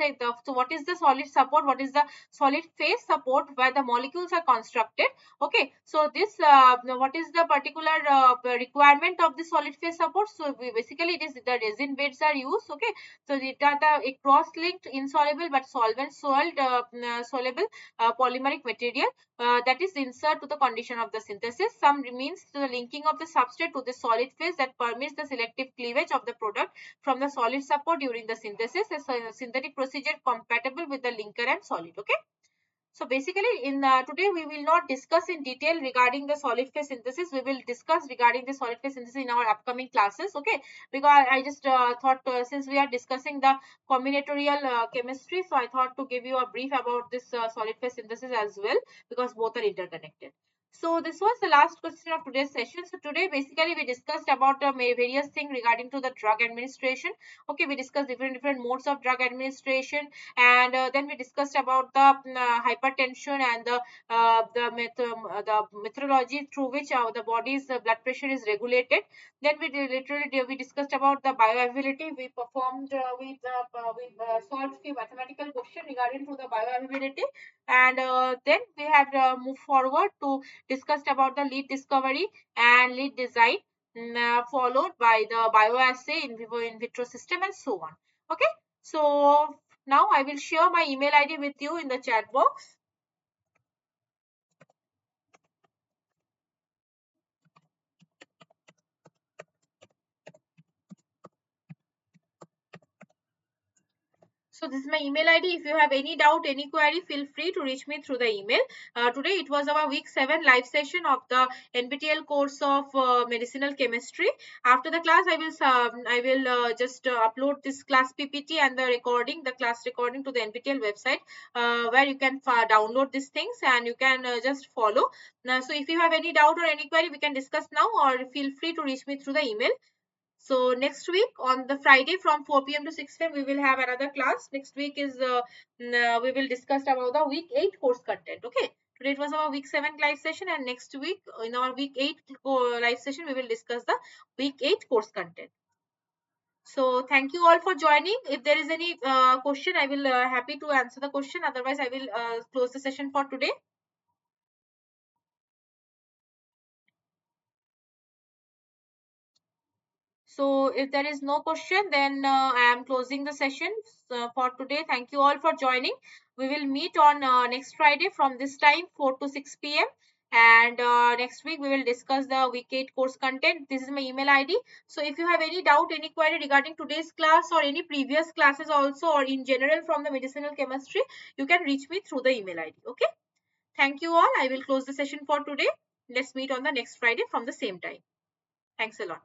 so what is the solid support, what is the solid phase support, where the molecules are constructed. Okay, so this what is the particular requirement of the solid phase support? So basically it is the resin beds are used. Okay, so it are the cross linked insoluble but solvent soluble polymeric material that is insert to the condition of the synthesis. Some means to the linking of the substrate to the solid phase that permits the selective cleavage of the product from the solid support during the synthesis. A synthetic procedure compatible with the linker and solid. Okay. So basically in today we will not discuss in detail regarding the solid phase synthesis. We will discuss regarding the solid phase synthesis in our upcoming classes. Okay, because I just thought since we are discussing the combinatorial chemistry, so I thought to give you a brief about this solid phase synthesis as well, because both are interconnected. So this was the last question of today's session. So today basically we discussed about various things regarding to the drug administration. Okay, we discussed different modes of drug administration, and then we discussed about the hypertension and the methodology through which the body's blood pressure is regulated. Then we discussed about the bioavailability. We performed we solved few mathematical questions regarding to the bioavailability, and then we have moved forward to discussed about the lead discovery and lead design, followed by the bioassay in vivo in vitro system and so on. Okay, so now I will share my email ID with you in the chat box. So this is my email ID. If you have any doubt, any query, feel free to reach me through the email. Today it was our week 7 live session of the NPTEL course of medicinal chemistry. After the class, I will just upload this class PPT and the class recording to the NPTEL website, where you can download these things and you can just follow. So if you have any doubt or any query, we can discuss now, or feel free to reach me through the email. So next week on the Friday from 4 p.m. to 6 p.m. we will have another class. Next week is we will discuss about the week 8 course content. Okay. Today it was our week 7 live session, and next week in our week 8 live session we will discuss the week 8 course content. So thank you all for joining. If there is any question, I will happy to answer the question. Otherwise, I will close the session for today. So if there is no question, then I am closing the session for today. Thank you all for joining. We will meet on next Friday from this time 4 to 6 p.m. And next week we will discuss the week 8 course content. This is my email ID. So if you have any doubt, any query regarding today's class or any previous classes also, or in general from the medicinal chemistry, you can reach me through the email ID. Okay. Thank you all. I will close the session for today. Let's meet on the next Friday from the same time. Thanks a lot.